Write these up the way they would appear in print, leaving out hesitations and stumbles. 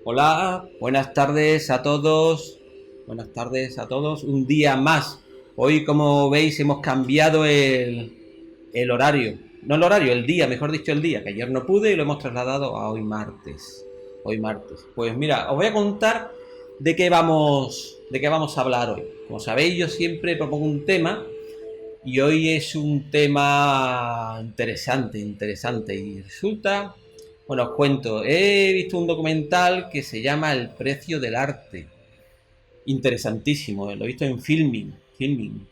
Hola, buenas tardes a todos. Buenas tardes a todos. Un día más. Hoy, como veis, hemos cambiado el horario. No el horario, el día, mejor dicho, el día, que ayer no pude y lo hemos trasladado a hoy martes. Hoy martes. Pues mira, os voy a contar de qué vamos a hablar hoy. Como sabéis, yo siempre propongo un tema y hoy es un tema interesante. Y resulta, bueno, os cuento, he visto un documental que se llama El precio del arte. Interesantísimo, lo he visto en Filming.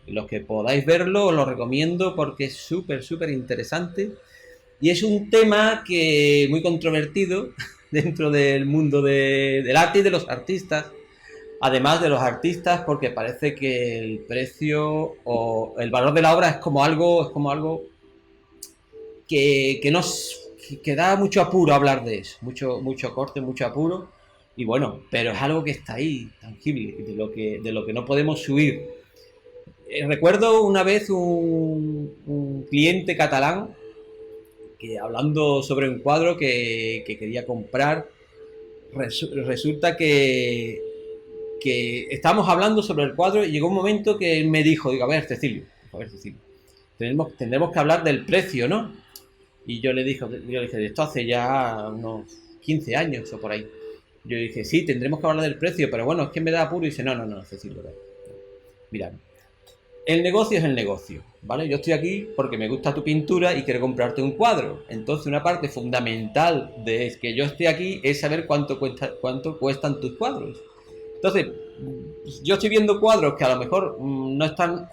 Los que podáis verlo, os lo recomiendo porque es súper interesante. Y es un tema que muy controvertido dentro del mundo del arte y de los artistas, además de los artistas, porque parece que el precio o el valor de la obra es como algo que nos que da mucho apuro hablar de eso, mucho corte, mucho apuro. Y bueno, pero es algo que está ahí, tangible, de lo que no podemos huir. Recuerdo una vez un cliente catalán que, hablando sobre un cuadro que quería comprar, resulta que estábamos hablando sobre el cuadro y llegó un momento que él me dijo, digo, a ver, Cecilio, tendremos que hablar del precio, ¿no? Y yo le dije, esto hace ya unos 15 años o por ahí. Yo le dije, sí, tendremos que hablar del precio, pero bueno, es que me da apuro. Y dice, no, Cecilio, mira, el negocio es el negocio, ¿vale? Yo estoy aquí porque me gusta tu pintura y quiero comprarte un cuadro. Entonces, una parte fundamental de que yo esté aquí es saber cuánto cuestan tus cuadros. Entonces, yo estoy viendo cuadros que a lo mejor no están,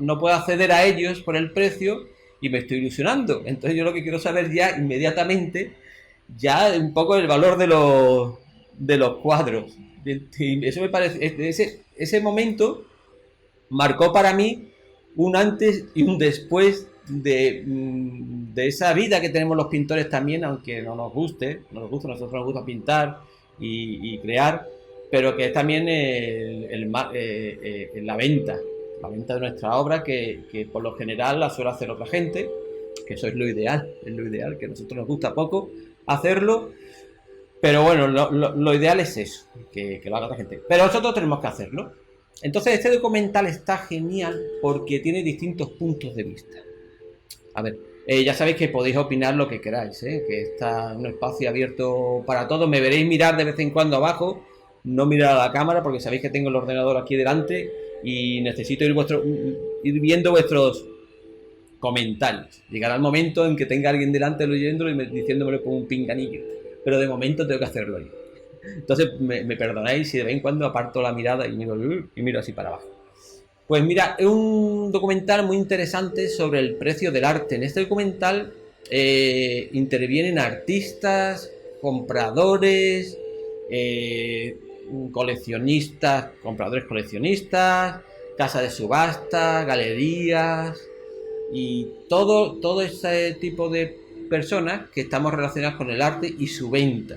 no puedo acceder a ellos por el precio y me estoy ilusionando. Entonces, yo lo que quiero saber ya inmediatamente, ya un poco el valor de los cuadros. Y eso me parece, ese momento marcó para mí un antes y un después de esa vida que tenemos los pintores también, aunque no nos guste, a nosotros nos gusta pintar y crear, pero que es también la venta de nuestra obra, que por lo general la suele hacer otra gente, que eso es lo ideal, que a nosotros nos gusta poco hacerlo, pero bueno, lo ideal es eso, que lo haga otra gente. Pero nosotros tenemos que hacerlo. Entonces, este documental está genial porque tiene distintos puntos de vista. A ver, ya sabéis que podéis opinar lo que queráis, que está un espacio abierto para todos. Me veréis mirar de vez en cuando abajo, no mirar a la cámara porque sabéis que tengo el ordenador aquí delante y necesito ir viendo vuestros comentarios. Llegará el momento en que tenga alguien delante leyéndolo y diciéndomelo con un pinganillo, pero de momento tengo que hacerlo yo. Entonces me perdonáis si de vez en cuando aparto la mirada y miro así para abajo. Pues mira, es un documental muy interesante sobre el precio del arte. En este documental intervienen artistas, compradores, coleccionistas, compradores coleccionistas, casas de subasta, galerías y todo ese tipo de personas que estamos relacionadas con el arte y su venta.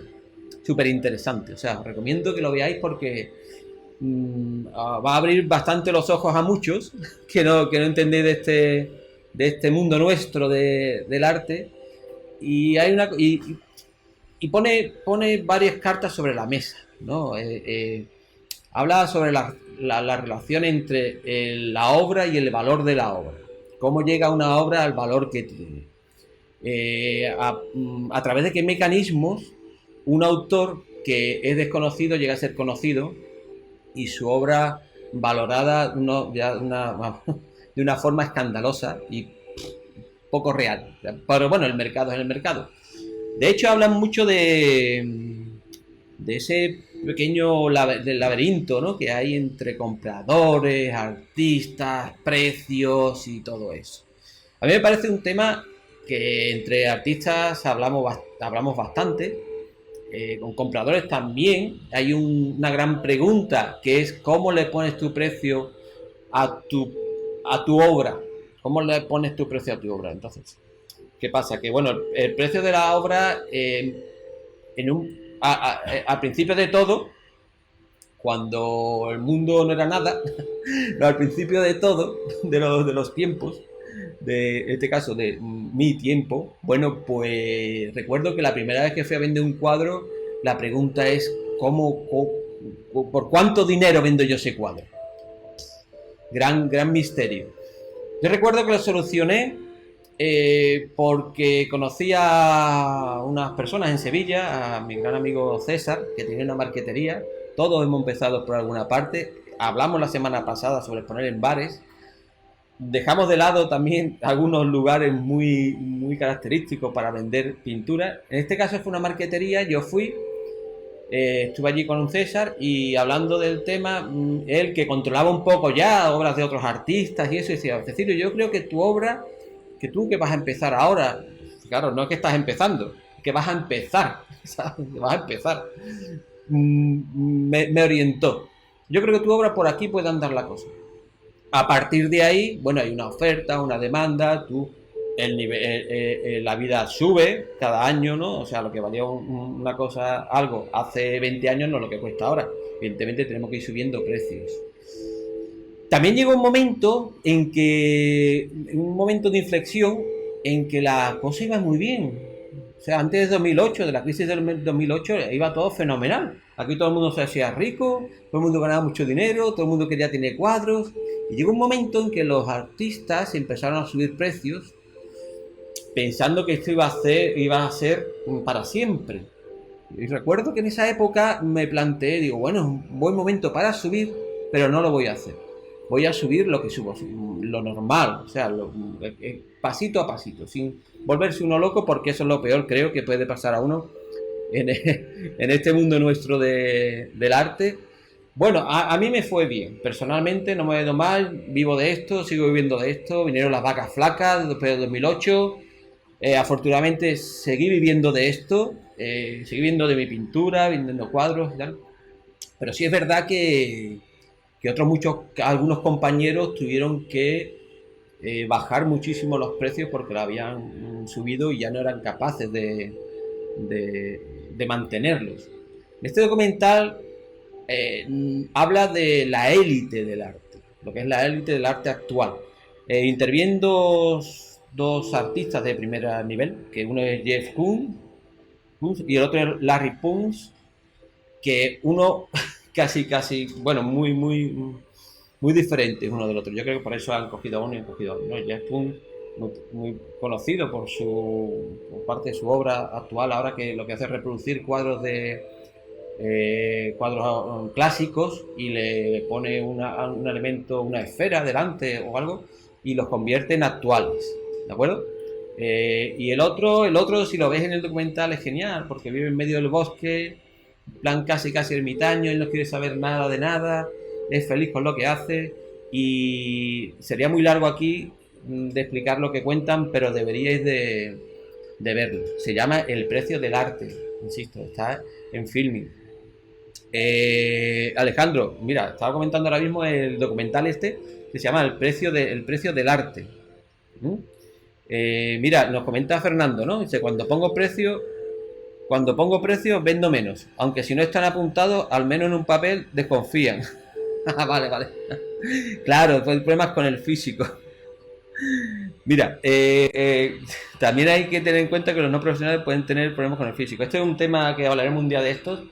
Súper interesante, o sea, os recomiendo que lo veáis porque va a abrir bastante los ojos a muchos que no entendéis de este mundo nuestro del arte. Y pone varias cartas sobre la mesa, ¿no? Habla sobre la relación entre la obra y el valor de la obra. Cómo llega una obra al valor que tiene. A través de qué mecanismos un autor que es desconocido llega a ser conocido y su obra valorada ya de una forma escandalosa y poco real. Pero bueno, el mercado es el mercado. De hecho, hablan mucho de ese pequeño del laberinto, ¿no?, que hay entre compradores, artistas, precios y todo eso. A mí me parece un tema que entre artistas hablamos bastante, con compradores también. Hay una gran pregunta que es cómo le pones tu precio a tu obra. ¿Cómo le pones tu precio a tu obra? Entonces, ¿qué pasa? Que bueno, el precio de la obra al principio de todo, cuando el mundo no era nada, no, al principio de todo, de los tiempos, en este caso de mi tiempo, bueno, pues recuerdo que la primera vez que fui a vender un cuadro La pregunta es, ¿por cuánto dinero vendo yo ese cuadro? Gran misterio. Yo recuerdo que lo solucioné porque conocí a unas personas en Sevilla, a mi gran amigo César, que tenía una marquetería. Todos hemos empezado por alguna parte. Hablamos la semana pasada sobre poner en bares. Dejamos de lado también algunos lugares muy característicos para vender pintura. En este caso fue una marquetería. Yo fui, estuve allí con un César y hablando del tema, él que controlaba un poco ya obras de otros artistas y eso, decía, Cecilio, yo creo que tu obra, que tú que vas a empezar ahora, claro, no es que estás empezando, que vas a empezar, ¿sabes? Que vas a empezar. Me orientó. Yo creo que tu obra por aquí puede andar la cosa. A partir de ahí, bueno, hay una oferta, una demanda, el nivel, la vida sube cada año, ¿no? O sea, lo que valía una cosa, algo hace 20 años no es lo que cuesta ahora. Evidentemente tenemos que ir subiendo precios. También llegó un momento un momento de inflexión en que la cosa iba muy bien. O sea, antes de 2008, de la crisis del 2008, iba todo fenomenal. Aquí todo el mundo se hacía rico, todo el mundo ganaba mucho dinero, todo el mundo quería tener cuadros. Y llegó un momento en que los artistas empezaron a subir precios pensando que esto iba a ser para siempre. Y recuerdo que en esa época me planteé, digo, bueno, es un buen momento para subir, pero no lo voy a hacer. Voy a subir lo que subo, lo normal, o sea, pasito a pasito, sin volverse uno loco, porque eso es lo peor, creo, que puede pasar a uno en este mundo nuestro del arte. Bueno, a mí me fue bien, personalmente no me ha ido mal, vivo de esto, sigo viviendo de esto, vinieron las vacas flacas después del 2008, afortunadamente seguí viviendo de esto, seguí viviendo de mi pintura, vendiendo cuadros y tal, pero sí es verdad que algunos compañeros tuvieron que bajar muchísimo los precios porque lo habían subido y ya no eran capaces de mantenerlos. Este documental habla de la élite del arte, lo que es la élite del arte actual. Intervienen dos artistas de primer nivel, que uno es Jeff Koons y el otro es Larry Pons, que uno casi, bueno, muy diferentes uno del otro. Yo creo que por eso han cogido a uno y han cogido a otro, ¿no? Jeff Koons, muy conocido por parte de su obra actual, ahora que lo que hace es reproducir cuadros clásicos y le pone un elemento, una esfera delante o algo y los convierte en actuales, ¿de acuerdo? Y el otro, si lo ves en el documental, es genial porque vive en medio del bosque, en plan casi ermitaño, él no quiere saber nada de nada, es feliz con lo que hace y sería muy largo aquí de explicar lo que cuentan, pero deberíais de verlo. Se llama El precio del arte, insisto, está en Filming. Alejandro, mira, estaba comentando ahora mismo el documental que se llama El precio del arte. Mira, nos comenta Fernando, ¿no? Dice, cuando pongo precio vendo menos, aunque si no están apuntados, al menos en un papel desconfían. Vale. Claro, pues el problema es con el físico. Mira, también hay que tener en cuenta que los no profesionales pueden tener problemas con el físico. Este es un tema que hablaremos un día de estos,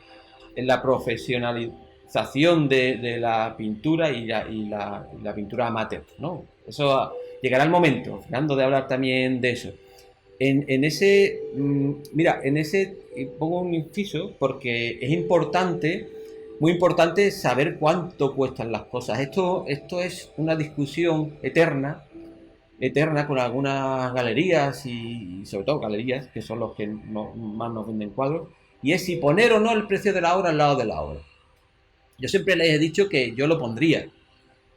en la profesionalización de la pintura y la pintura amateur, ¿no? Eso llegará el momento, Fernando, de hablar también de eso. Mira, pongo un inciso porque es importante, muy importante saber cuánto cuestan las cosas. Esto es una discusión eterna con algunas galerías y sobre todo galerías, que son los que más nos venden cuadros, y es si poner o no el precio de la obra al lado de la obra. Yo siempre les he dicho que yo lo pondría,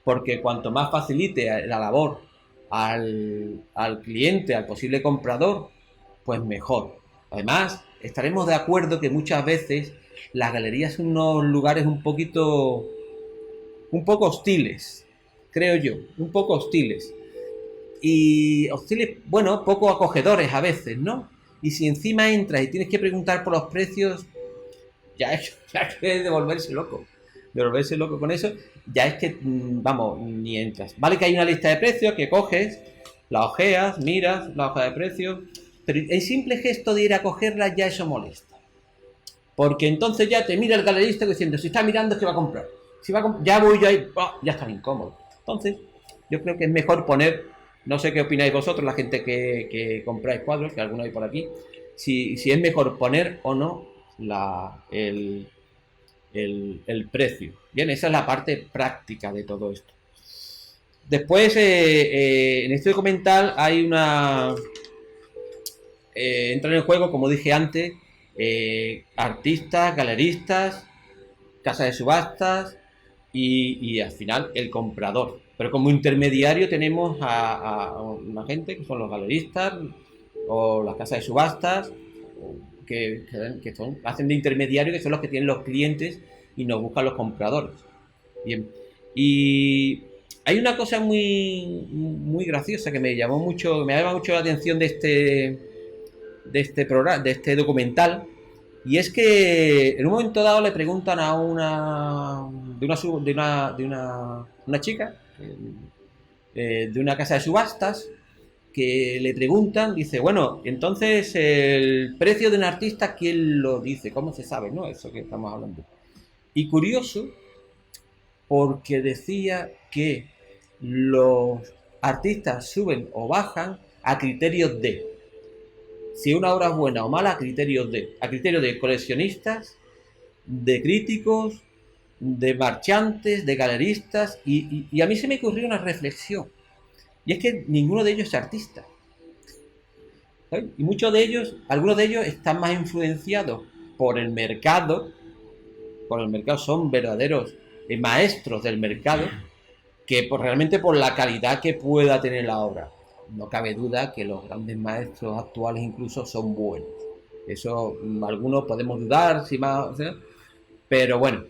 porque cuanto más facilite la labor al cliente, al posible comprador, pues mejor. Además, estaremos de acuerdo que muchas veces las galerías son unos lugares un poco hostiles, creo yo, un poco hostiles. Y hostiles, bueno, poco acogedores a veces, ¿no? Y si encima entras y tienes que preguntar por los precios, ya es devolverse loco con eso, ya es que, vamos, ni entras. Vale que hay una lista de precios que coges, la ojeas, miras la hoja de precios, pero el simple gesto de ir a cogerla ya eso molesta. Porque entonces ya te mira el galerista diciendo, si está mirando es que va a comprar. Si va a ya voy yo ahí, ya está incómodo. Entonces, yo creo que es mejor poner, no sé qué opináis vosotros, la gente que compráis cuadros, que alguno hay por aquí, si es mejor poner o no el precio. Bien, esa es la parte práctica de todo esto. Después, en este documental hay una... entran en juego, como dije antes, artistas, galeristas, casas de subastas y al final el comprador. Pero como intermediario tenemos a una gente que son los galeristas o las casas de subastas que hacen de intermediario, que son los que tienen los clientes y nos buscan los compradores. Bien. Y hay una cosa muy graciosa que me llama mucho la atención de este documental, y es que en un momento dado le preguntan a una chica de una casa de subastas, que le preguntan, dice, bueno, entonces el precio de un artista, ¿quién lo dice? ¿Cómo se sabe, no? Eso que estamos hablando. Y curioso, porque decía que los artistas suben o bajan a criterios de si una obra es buena o mala, a criterios de coleccionistas, de críticos, de marchantes, de galeristas, y a mí se me ocurrió una reflexión, y es que ninguno de ellos es artista, ¿sabes? Y algunos de ellos están más influenciados por el mercado, son verdaderos maestros del mercado, que realmente por la calidad que pueda tener la obra. No cabe duda que los grandes maestros actuales incluso son buenos. Eso algunos podemos dudar, si más, o sea, pero bueno,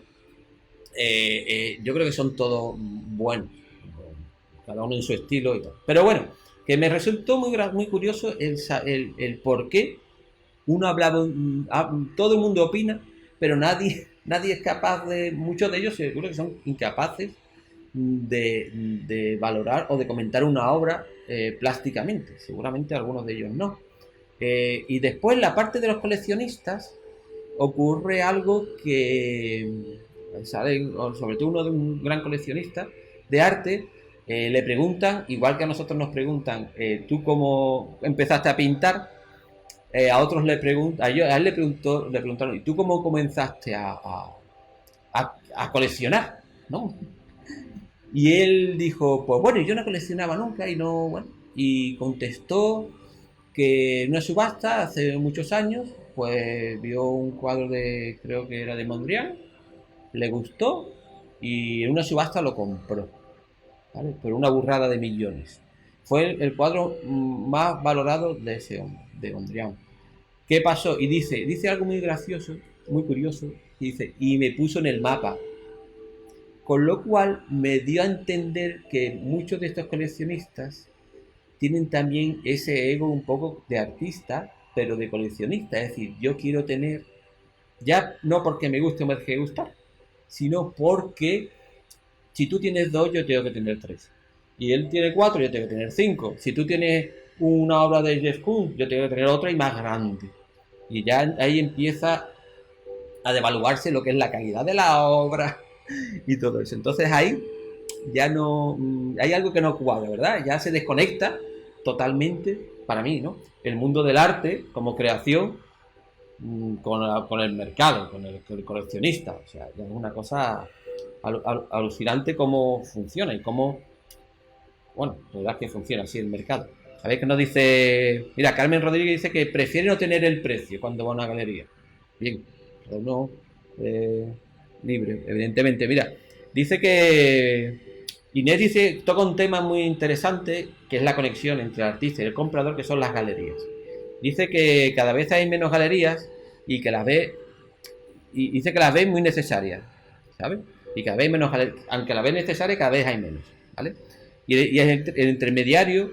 yo creo que son todos buenos, cada uno en su estilo y tal. Pero bueno, que me resultó muy curioso el por qué uno hablaba, todo el mundo opina, pero nadie es capaz muchos de ellos seguro que son incapaces de valorar o de comentar una obra plásticamente. Seguramente algunos de ellos no. Y después, la parte de los coleccionistas, ocurre algo que sale, sobre todo uno de un gran coleccionista de arte, le preguntan, igual que a nosotros nos preguntan, ¿tú cómo empezaste a pintar? A otros le preguntan, a él le preguntaron, ¿y tú cómo comenzaste a coleccionar? ¿No? Y él dijo, pues bueno, yo no coleccionaba nunca y no, bueno, y contestó que en una subasta hace muchos años, pues vio un cuadro creo que era de Mondrian, le gustó y en una subasta lo compró, ¿vale? Pero una burrada de millones. Fue el cuadro más valorado de ese hombre, de Mondrian. ¿Qué pasó? Y dice algo muy gracioso, muy curioso, y dice, y me puso en el mapa. Con lo cual me dio a entender que muchos de estos coleccionistas tienen también ese ego un poco de artista, pero de coleccionista. Es decir, yo quiero tener, ya no porque me guste o me deje de gustar, sino porque si tú tienes 2, yo tengo que tener 3. Y él tiene 4, yo tengo que tener 5. Si tú tienes una obra de Jeff Koons, yo tengo que tener otra y más grande. Y ya ahí empieza a devaluarse lo que es la calidad de la obra y todo eso. Entonces ahí ya no hay algo que no cuadra, ¿verdad? Ya se desconecta totalmente, para mí, ¿no? El mundo del arte como creación con el mercado, con el coleccionista. O sea, es una cosa alucinante cómo funciona y cómo, bueno, la verdad es que funciona así el mercado. ¿Sabéis que nos dice? Mira, Carmen Rodríguez dice que prefiere no tener el precio cuando va a una galería. Bien, pero no libre, evidentemente. Mira, dice que Inés toca un tema muy interesante, que es la conexión entre el artista y el comprador, que son las galerías. Dice que cada vez hay menos galerías y que las ve, y dice que las ve muy necesarias, ¿sabes? Y cada vez menos galerías, aunque las ve necesarias, cada vez hay menos, ¿vale? Y es el intermediario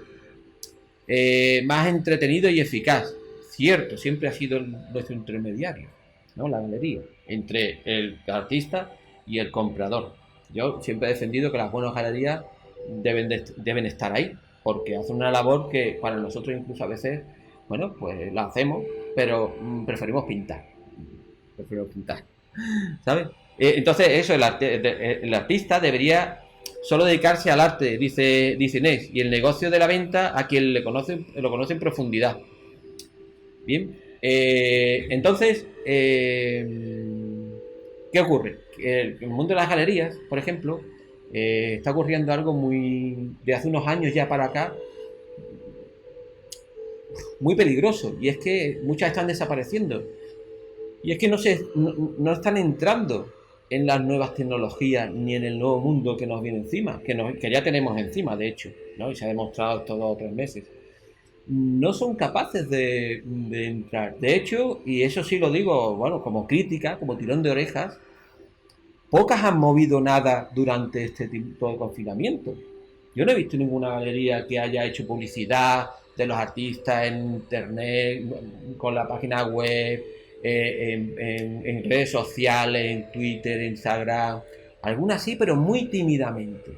más entretenido y eficaz. Cierto, siempre ha sido nuestro intermediario, ¿no? La galería, entre el artista y el comprador. Yo siempre he defendido que las buenas galerías deben estar ahí, porque hacen una labor que para nosotros incluso a veces, bueno, pues la hacemos, pero preferimos pintar. preguntar, ¿sabes? Entonces, eso, el artista debería solo dedicarse al arte, dice Inés, y el negocio de la venta a quien lo conoce en profundidad. Bien, entonces, ¿qué ocurre? Que en el mundo de las galerías, por ejemplo, está ocurriendo algo muy de hace unos años ya para acá, muy peligroso, y es que muchas están desapareciendo. Y es que no están entrando en las nuevas tecnologías ni en el nuevo mundo que nos viene encima, que ya tenemos encima, de hecho, ¿no? Y se ha demostrado estos 2 o 3 meses. No son capaces de entrar. De hecho, y eso sí lo digo, bueno, como crítica, como tirón de orejas, pocas han movido nada durante este tiempo de confinamiento. Yo no he visto ninguna galería que haya hecho publicidad de los artistas en internet, con la página web, en redes sociales, en Twitter, en Instagram. Algunas sí, pero muy tímidamente.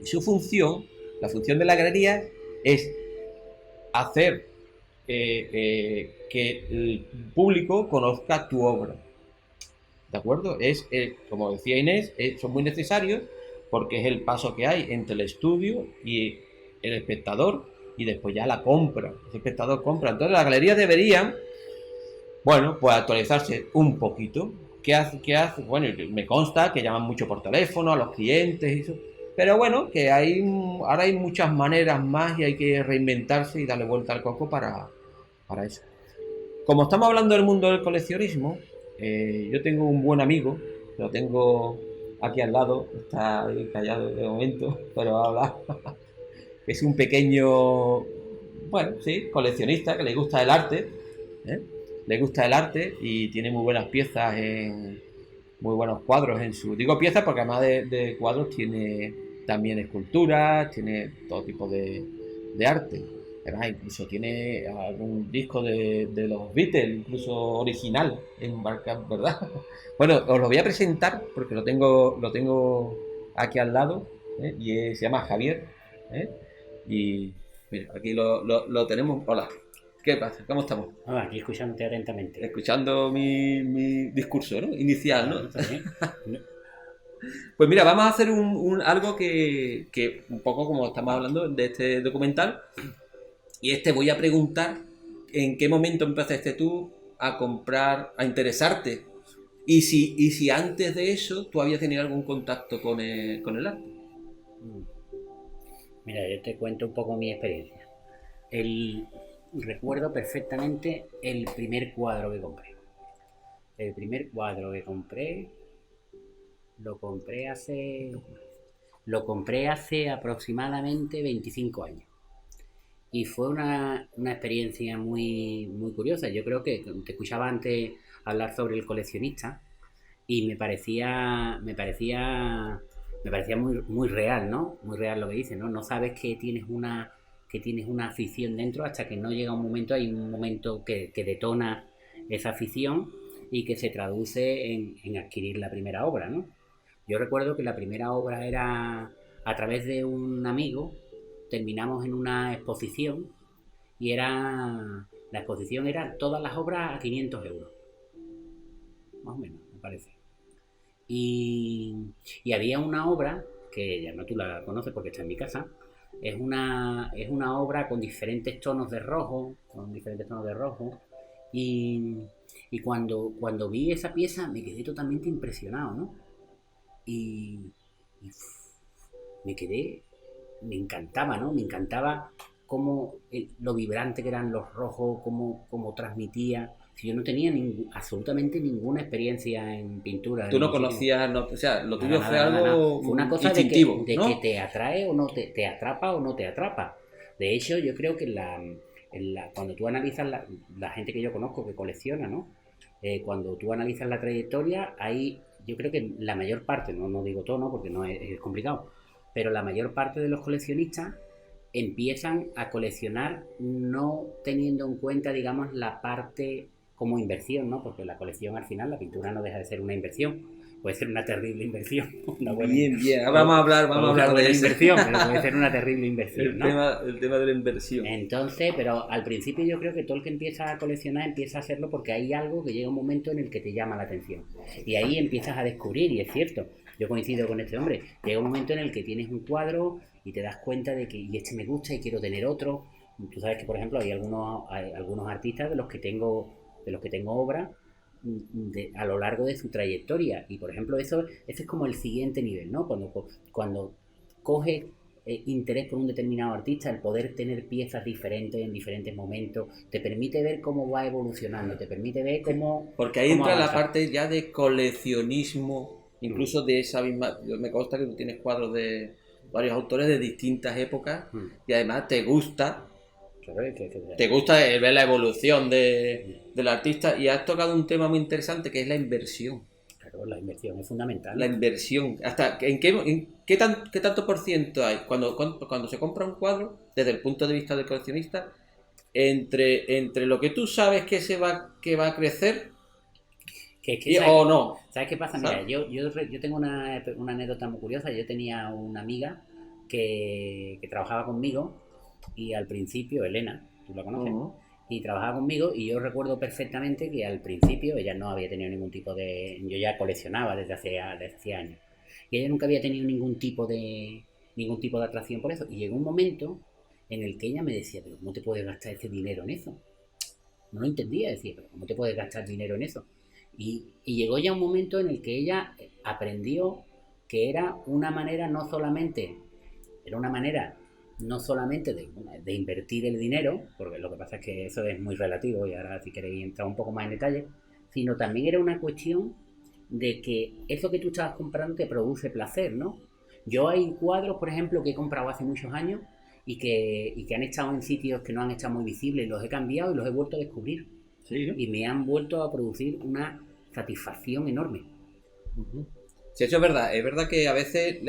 Y su función, la función de la galería, es hacer que el público conozca tu obra. ¿De acuerdo? Como decía Inés, son muy necesarios porque es el paso que hay entre el estudio y el espectador y después ya la compra. El espectador compra. Entonces las galerías deberían, bueno, pues actualizarse un poquito. ¿Qué hace? Bueno, me consta que llaman mucho por teléfono a los clientes y eso. Pero bueno, que ahora hay muchas maneras más y hay que reinventarse y darle vuelta al coco para eso. Como estamos hablando del mundo del coleccionismo, yo tengo un buen amigo, lo tengo aquí al lado, está ahí callado de momento, pero habla. Es un pequeño, bueno, sí, coleccionista que le gusta el arte, ¿eh? Le gusta el arte y tiene muy buenas piezas, muy buenos cuadros en su... Digo piezas porque además de cuadros tiene también esculturas, tiene todo tipo de arte. ¿Verdad? Incluso tiene algún disco de los Beatles, incluso original, en marca, ¿verdad? Bueno, os lo voy a presentar porque lo tengo aquí al lado, ¿eh? Y se llama Javier, ¿eh? Y mira, aquí lo tenemos. Hola, ¿qué pasa? ¿Cómo estamos? Aquí escuchándote atentamente. Escuchando mi discurso, ¿no? Inicial, ¿no? No. Pues mira, vamos a hacer algo que un poco como estamos hablando de este documental. Y voy a preguntar en qué momento empezaste tú a comprar, a interesarte. Y si antes de eso tú habías tenido algún contacto con el arte. Mira, yo te cuento un poco mi experiencia. Recuerdo perfectamente el primer cuadro que compré. El primer cuadro que compré lo compré hace aproximadamente 25 años. Y fue una experiencia muy, muy curiosa. Yo creo que te escuchaba antes hablar sobre el coleccionista y me parecía muy, muy real, ¿no? Muy real lo que dice, ¿no? No sabes que tienes una afición dentro hasta que no llega un momento, hay un momento que detona esa afición y que se traduce en adquirir la primera obra, ¿no? Yo recuerdo que la primera obra era a través de un amigo. Terminamos en una exposición y la exposición era todas las obras a 500 euros, más o menos, me parece. Y había una obra, que ya no tú la conoces porque está en mi casa, es una obra con diferentes tonos de rojo, y, y cuando vi esa pieza me quedé totalmente impresionado, ¿no? Y me encantaba, ¿no? Me encantaba lo vibrante que eran los rojos, cómo transmitía. Si yo no tenía absolutamente ninguna experiencia en pintura. Tú no conocías, no, o sea, lo tuyo fue algo fue una cosa instintivo, de ¿no? que te atrae o no te atrapa o no te atrapa. De hecho, yo creo que cuando tú analizas la gente que yo conozco que colecciona, ¿no? Cuando tú analizas la trayectoria, yo creo que la mayor parte, no digo todo, ¿no? Porque no es complicado, pero la mayor parte de los coleccionistas empiezan a coleccionar no teniendo en cuenta, digamos, la parte como inversión, ¿no? Porque la colección al final, la pintura no deja de ser una inversión. Puede ser una terrible inversión. Bien. Ahora vamos a hablar de eso. Inversión, pero puede ser una terrible inversión, ¿no? El tema de la inversión. Entonces, pero al principio yo creo que todo el que empieza a coleccionar empieza a hacerlo porque hay algo que llega un momento en el que te llama la atención. Y ahí empiezas a descubrir, y es cierto, yo coincido con este hombre, llega un momento en el que tienes un cuadro y te das cuenta de que y este me gusta y quiero tener otro. Tú sabes que, por ejemplo, hay algunos artistas de los que tengo obras a lo largo de su trayectoria, y por ejemplo ese es como el siguiente nivel, ¿no? Cuando coge interés por un determinado artista, el poder tener piezas diferentes en diferentes momentos te permite ver cómo va evolucionando, te permite ver cómo... Porque ahí entra la parte ya de coleccionismo, incluso de esa misma... Me consta que tú tienes cuadros de varios autores de distintas épocas y además te gusta... Te gusta ver la evolución del artista, y has tocado un tema muy interesante que es la inversión. Claro, la inversión es fundamental. La inversión. ¿En qué tanto por ciento hay cuando se compra un cuadro, desde el punto de vista del coleccionista, entre lo que tú sabes que va a crecer o no? ¿Sabes qué pasa? Mira, yo tengo una anécdota muy curiosa. Yo tenía una amiga que trabajaba conmigo, y al principio, Elena, tú la conoces, y trabajaba conmigo, y yo recuerdo perfectamente que al principio ella no había tenido ningún tipo de... Yo ya coleccionaba desde hace años, y ella nunca había tenido ningún tipo de atracción por eso, y llegó un momento en el que ella me decía, pero ¿cómo te puedes gastar ese dinero en eso? No lo entendía, decía, pero ¿cómo te puedes gastar dinero en eso? Y llegó ya un momento en el que ella aprendió que era una manera no solamente de invertir el dinero, porque lo que pasa es que eso es muy relativo, y ahora si queréis entrar un poco más en detalle, sino también era una cuestión de que eso que tú estabas comprando te produce placer, ¿no? Yo hay cuadros, por ejemplo, que he comprado hace muchos años y que han estado en sitios que no han estado muy visibles, los he cambiado y los he vuelto a descubrir. ¿Sí? Y me han vuelto a producir una satisfacción enorme. Sí, eso es verdad. Es verdad que a veces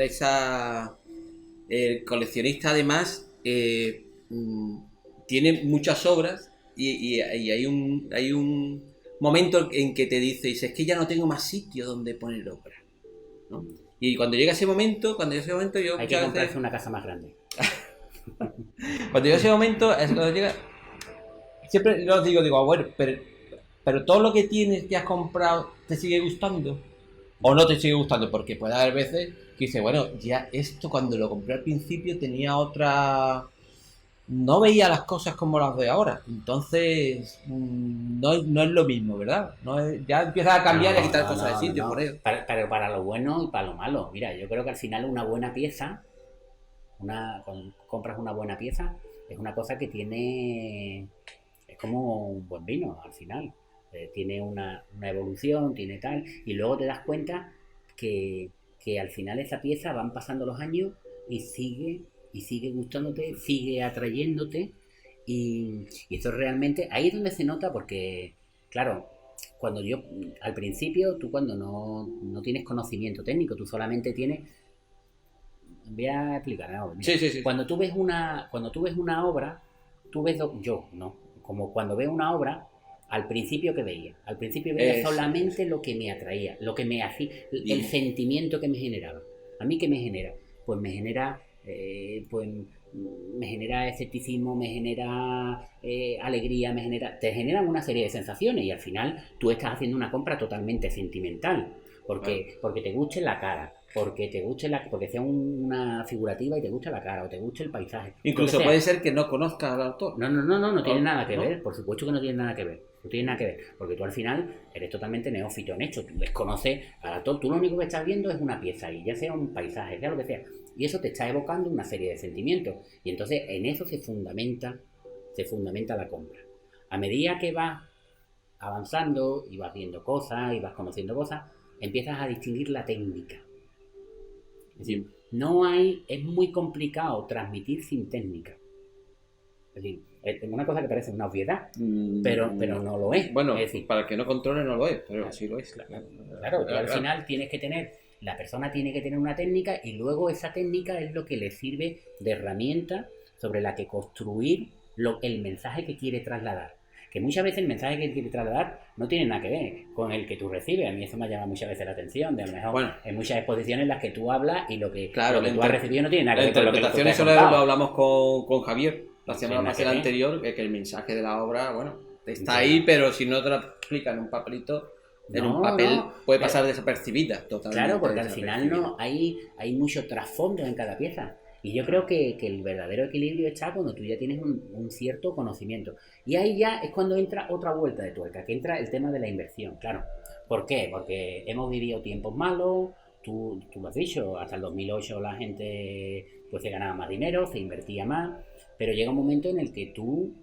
el coleccionista además tiene muchas obras y hay un momento en que te dice, es que ya no tengo más sitio donde poner obras, ¿no? Y cuando llega ese momento, yo... Hay que comprarse una casa más grande. Cuando llega ese momento, siempre lo digo, bueno, pero todo lo que tienes, que has comprado, ¿te sigue gustando? ¿O no te sigue gustando? Porque puede haber veces que dice, bueno, ya esto cuando lo compré al principio tenía otra... No veía las cosas como las veo ahora. Entonces, no es lo mismo, ¿verdad? Ya empieza a cambiar y a quitar cosas de sitio, por eso. Pero para lo bueno y para lo malo. Mira, yo creo que al final una buena pieza, cuando compras una buena pieza, es una cosa que tiene... Es como un buen vino, al final. Tiene una evolución, tiene tal, y luego te das cuenta que al final esa pieza van pasando los años y sigue gustándote, sigue atrayéndote, y eso realmente, ahí es donde se nota, porque claro, al principio, tú cuando no tienes conocimiento técnico, tú solamente tienes... Voy a explicar, ¿no? Mira, sí. Cuando tú ves una obra, tú ves, como cuando veo una obra, al principio veía solamente lo que me atraía, lo que me hacía, el sentimiento que me generaba. ¿A mí qué me genera? Pues me genera escepticismo, me genera alegría, te generan una serie de sensaciones, y al final tú estás haciendo una compra totalmente sentimental, porque te guste la cara, porque sea una figurativa y te guste la cara, o te guste el paisaje. Incluso puede ser que no conozcas al autor. No tiene nada que ver, por supuesto que no tiene nada que ver. No tiene nada que ver, porque tú al final eres totalmente neófito en esto, tú desconoces al autor, tú lo único que estás viendo es una pieza, y ya sea un paisaje, sea lo que sea, y eso te está evocando una serie de sentimientos, y entonces en eso se fundamenta la compra. A medida que vas avanzando y vas viendo cosas y vas conociendo cosas, empiezas a distinguir la técnica. Es decir, es muy complicado transmitir sin técnica. Es decir, es una cosa que parece una obviedad, pero no lo es. Bueno, es decir, para el que no controle no lo es, pero así lo es. Claro, tú al final la persona tiene que tener una técnica, y luego esa técnica es lo que le sirve de herramienta sobre la que construir el mensaje que quiere trasladar. que muchas veces el mensaje que quiere trasladar no tiene nada que ver con el que tú recibes. A mí eso me llama muchas veces la atención, de a lo mejor en muchas exposiciones en las que tú hablas y lo que tú has recibido no tiene nada que ver con lo que tú interpretación, eso lo hablamos con Javier la semana anterior, que el mensaje de la obra, bueno, está ahí, pero si no te lo explican en un papelito, en un papel puede pasar desapercibida totalmente. Claro, porque al final hay mucho trasfondo en cada pieza. Y yo creo que el verdadero equilibrio está cuando tú ya tienes un cierto conocimiento. Y ahí ya es cuando entra otra vuelta de tuerca, que entra el tema de la inversión, claro. ¿Por qué? Porque hemos vivido tiempos malos, tú lo has dicho, hasta el 2008 la gente pues se ganaba más dinero, se invertía más, pero llega un momento en el que tú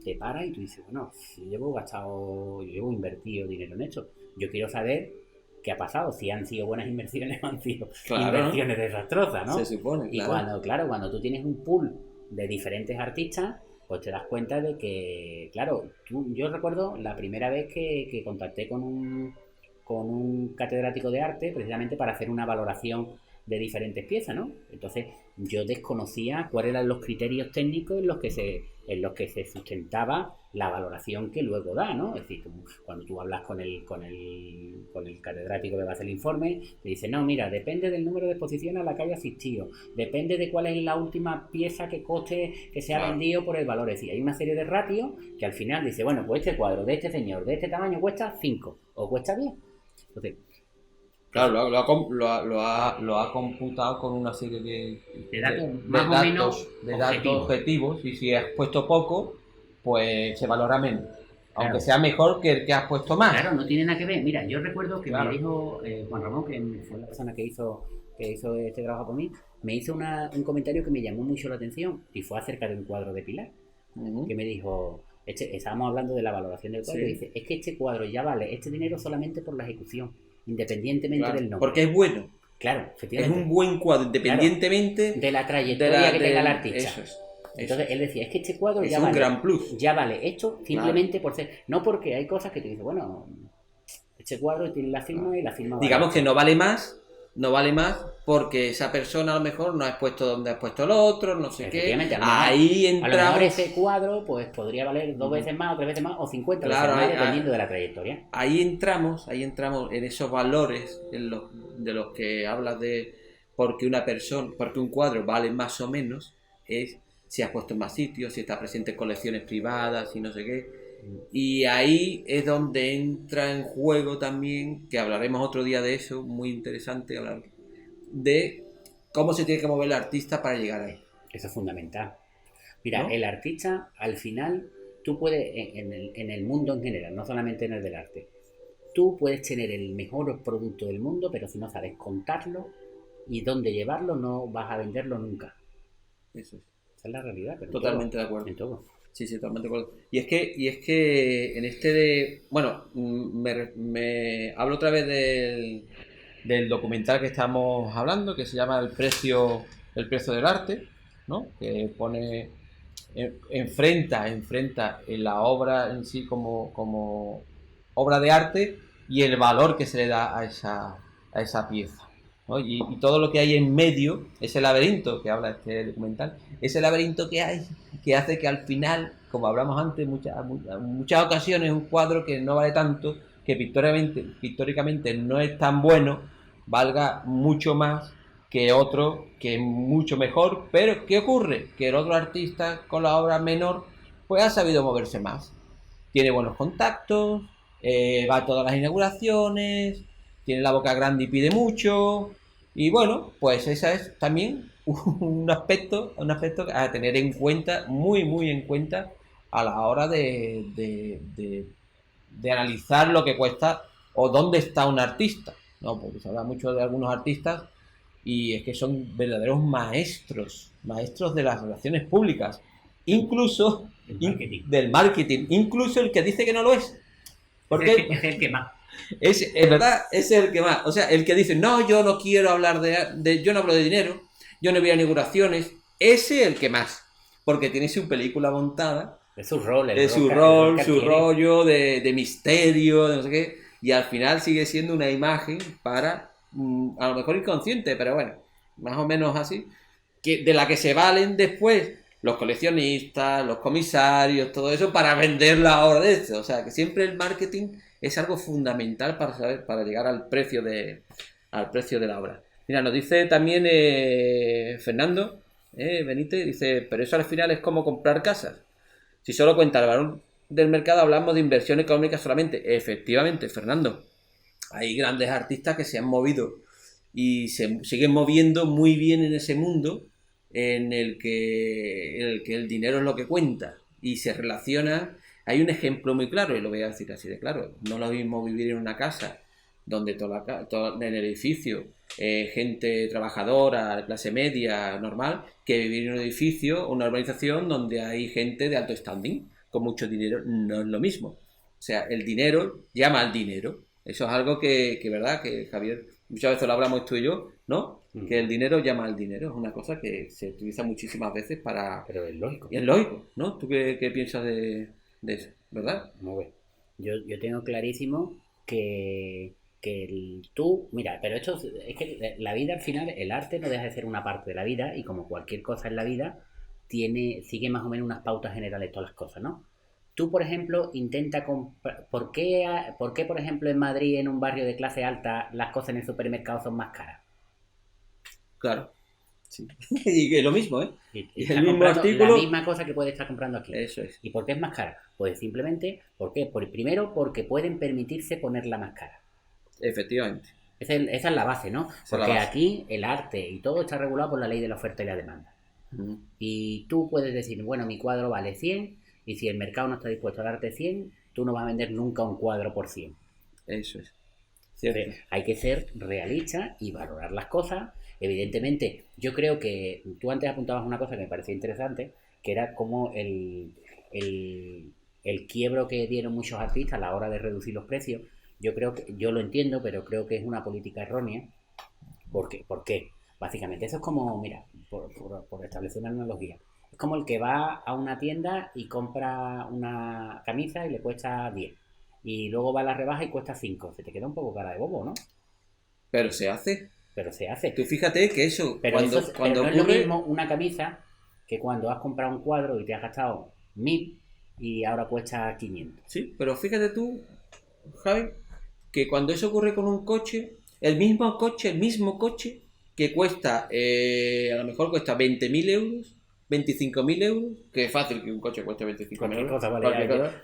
te paras y tú dices, bueno, yo llevo invertido dinero en esto, yo quiero saber qué ha pasado, si han sido buenas inversiones o han sido inversiones desastrosas, ¿no? Se supone, claro. Y cuando tú tienes un pool de diferentes artistas, pues te das cuenta de que, claro, yo recuerdo la primera vez que contacté con un catedrático de arte, precisamente para hacer una valoración de diferentes piezas, ¿no? Entonces yo desconocía cuáles eran los criterios técnicos en los que se sustentaba la valoración que luego da, ¿no? Es decir, cuando tú hablas con el catedrático que va a hacer el informe, te dice, no, mira, depende del número de exposiciones a la que haya asistido, depende de cuál es la última pieza que coste, que se ha vendido por el valor. Es decir, hay una serie de ratios que al final dice, bueno, pues este cuadro de este señor, de este tamaño, cuesta 5 o cuesta 10. Entonces, claro, lo ha computado con una serie de datos objetivos, y si has puesto poco, pues se valora menos. Claro. Aunque sea mejor que el que has puesto más. Claro, no tiene nada que ver. Mira, yo recuerdo que me dijo Juan Ramón, que fue la persona que hizo este trabajo por mí, me hizo un comentario que me llamó mucho la atención y fue acerca de un cuadro de Pilar. Que me dijo, estábamos hablando de la valoración del cuadro, y dice, es que este cuadro ya vale este dinero solamente por la ejecución, independientemente del nombre. Porque es bueno. Claro, efectivamente. Es un buen cuadro, independientemente de la trayectoria que tenga el artista. Eso es. Entonces él decía, es que este cuadro es un gran plus. Ya vale esto simplemente por ser. No porque hay cosas que te dicen, bueno, este cuadro tiene la firma y la firma. Digamos que no vale más porque esa persona a lo mejor no ha expuesto donde ha expuesto el otro, no sé qué. Ahí entramos. A lo mejor ese cuadro pues podría valer 2 veces más, o 3 veces más, o 50 veces más, dependiendo de la trayectoria. Ahí entramos en esos valores de los que hablas de porque un cuadro vale más o menos, es si has puesto en más sitios, si está presente en colecciones privadas y no sé qué. Y ahí es donde entra en juego también, que hablaremos otro día de eso, muy interesante hablar de cómo se tiene que mover el artista para llegar ahí. Eso es fundamental. Mira, ¿no? El artista, al final, tú puedes, en el mundo en general, no solamente en el del arte, tú puedes tener el mejor producto del mundo, pero si no sabes contarlo y dónde llevarlo, no vas a venderlo nunca. Eso es. Esa es la realidad. Pero totalmente de acuerdo. En todo. Sí, totalmente de acuerdo. Y es que en este de... Bueno, me hablo otra vez del documental que estamos hablando, que se llama El precio del arte, ¿no? Que pone... enfrenta en la obra en sí como obra de arte y el valor que se le da a esa pieza, ¿no? Y todo lo que hay en medio, ese laberinto que habla este documental, ese laberinto que hay, que hace que al final, como hablamos antes, muchas ocasiones un cuadro que no vale tanto, que pictóricamente no es tan bueno, valga mucho más que otro que es mucho mejor. Pero ¿qué ocurre? Que el otro artista con la obra menor pues ha sabido moverse más, tiene buenos contactos, va a todas las inauguraciones, tiene la boca grande y pide mucho, y bueno, pues ese es también un aspecto a tener en cuenta, muy muy en cuenta a la hora de analizar lo que cuesta o dónde está un artista, ¿no? Porque se habla mucho de algunos artistas y es que son verdaderos maestros de las relaciones públicas, incluso del marketing, incluso el que dice que no lo es, porque es el que más. Es verdad, ese es el que más. O sea, el que dice, no, yo no quiero hablar yo no hablo de dinero, yo no voy a inauguraciones, ese es el que más. Porque tiene su película montada. De su rol, su rollo, de misterio, de no sé qué. Y al final sigue siendo una imagen para, a lo mejor inconsciente, pero bueno, más o menos así, de la que se valen después los coleccionistas, los comisarios, todo eso para vender la obra de esto. O sea, que siempre el marketing es algo fundamental para llegar al precio de la obra. Mira, nos dice también Fernando Benítez, dice, pero eso al final es como comprar casas. Si solo cuenta el valor del mercado, hablamos de inversión económica solamente. Efectivamente, Fernando, hay grandes artistas que se han movido y se siguen moviendo muy bien en ese mundo en el que el dinero es lo que cuenta y se relaciona. Hay un ejemplo muy claro, y lo voy a decir así de claro. No es lo mismo vivir en una casa donde en el edificio gente trabajadora, de clase media, normal, que vivir en un edificio o una urbanización donde hay gente de alto standing, con mucho dinero. No es lo mismo. O sea, el dinero llama al dinero. Eso es algo que ¿verdad? Que Javier, muchas veces lo hablamos tú y yo, ¿no? Que el dinero llama al dinero. Es una cosa que se utiliza muchísimas veces para... Pero es lógico. Y es lógico, ¿no? ¿Tú qué piensas de eso? ¿Verdad? Muy bien. Yo tengo clarísimo que tú, mira, pero esto es que la vida al final, el arte no deja de ser una parte de la vida y como cualquier cosa en la vida, sigue más o menos unas pautas generales todas las cosas, ¿no? Tú, por ejemplo, intenta comprar... ¿Por qué, por ejemplo, en Madrid, en un barrio de clase alta, las cosas en el supermercado son más caras? Claro. Sí. Y que lo mismo, ¿eh? Y el mismo artículo... La misma cosa que puedes estar comprando aquí. Eso es. ¿Y por qué es más cara? Pues simplemente, ¿por qué? Primero, porque pueden permitirse ponerla más cara. Efectivamente. Esa es la base, ¿no? Porque aquí el arte y todo está regulado por la ley de la oferta y la demanda. Y tú puedes decir, bueno, mi cuadro vale 100 y si el mercado no está dispuesto a darte 100, tú no vas a vender nunca un cuadro por 100. Eso es. Entonces, hay que ser realista y valorar las cosas. Evidentemente, yo creo que tú antes apuntabas una cosa que me parecía interesante, que era como el quiebro que dieron muchos artistas a la hora de reducir los precios. Yo creo que, yo lo entiendo, pero creo que es una política errónea. ¿Por qué? Básicamente, eso es como, mira, por establecer una analogía, es como el que va a una tienda y compra una camisa y le cuesta 10. Y luego va a la rebaja y cuesta 5. Se te queda un poco cara de bobo, ¿no? Pero se hace. Tú fíjate que eso, pero cuando no ocurre... es lo mismo una camisa que cuando has comprado un cuadro y te has gastado 1000 y ahora cuesta 500. Sí, pero fíjate tú, Javi, que cuando eso ocurre con un coche, el mismo coche que cuesta, a lo mejor cuesta 20.000 euros, 25.000 euros, que es fácil que un coche cueste 25.000 euros.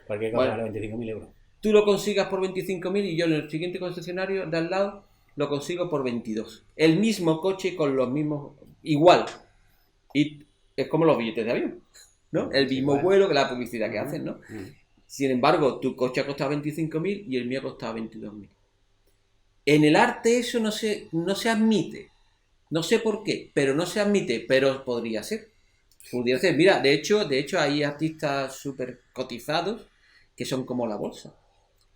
Cualquier cosa vale 25.000 euros. Tú lo consigas por 25.000 y yo en el siguiente concesionario de al lado lo consigo por 22. El mismo coche con los mismos... Igual. Y es como los billetes de avión, ¿no? El mismo vuelo, que la publicidad que hacen, ¿no? Sin embargo, tu coche ha costado 25.000 y el mío ha costado 22.000. En el arte eso no se admite. No sé por qué, pero no se admite, pero podría ser. Mira, de hecho hay artistas súper cotizados que son como la bolsa.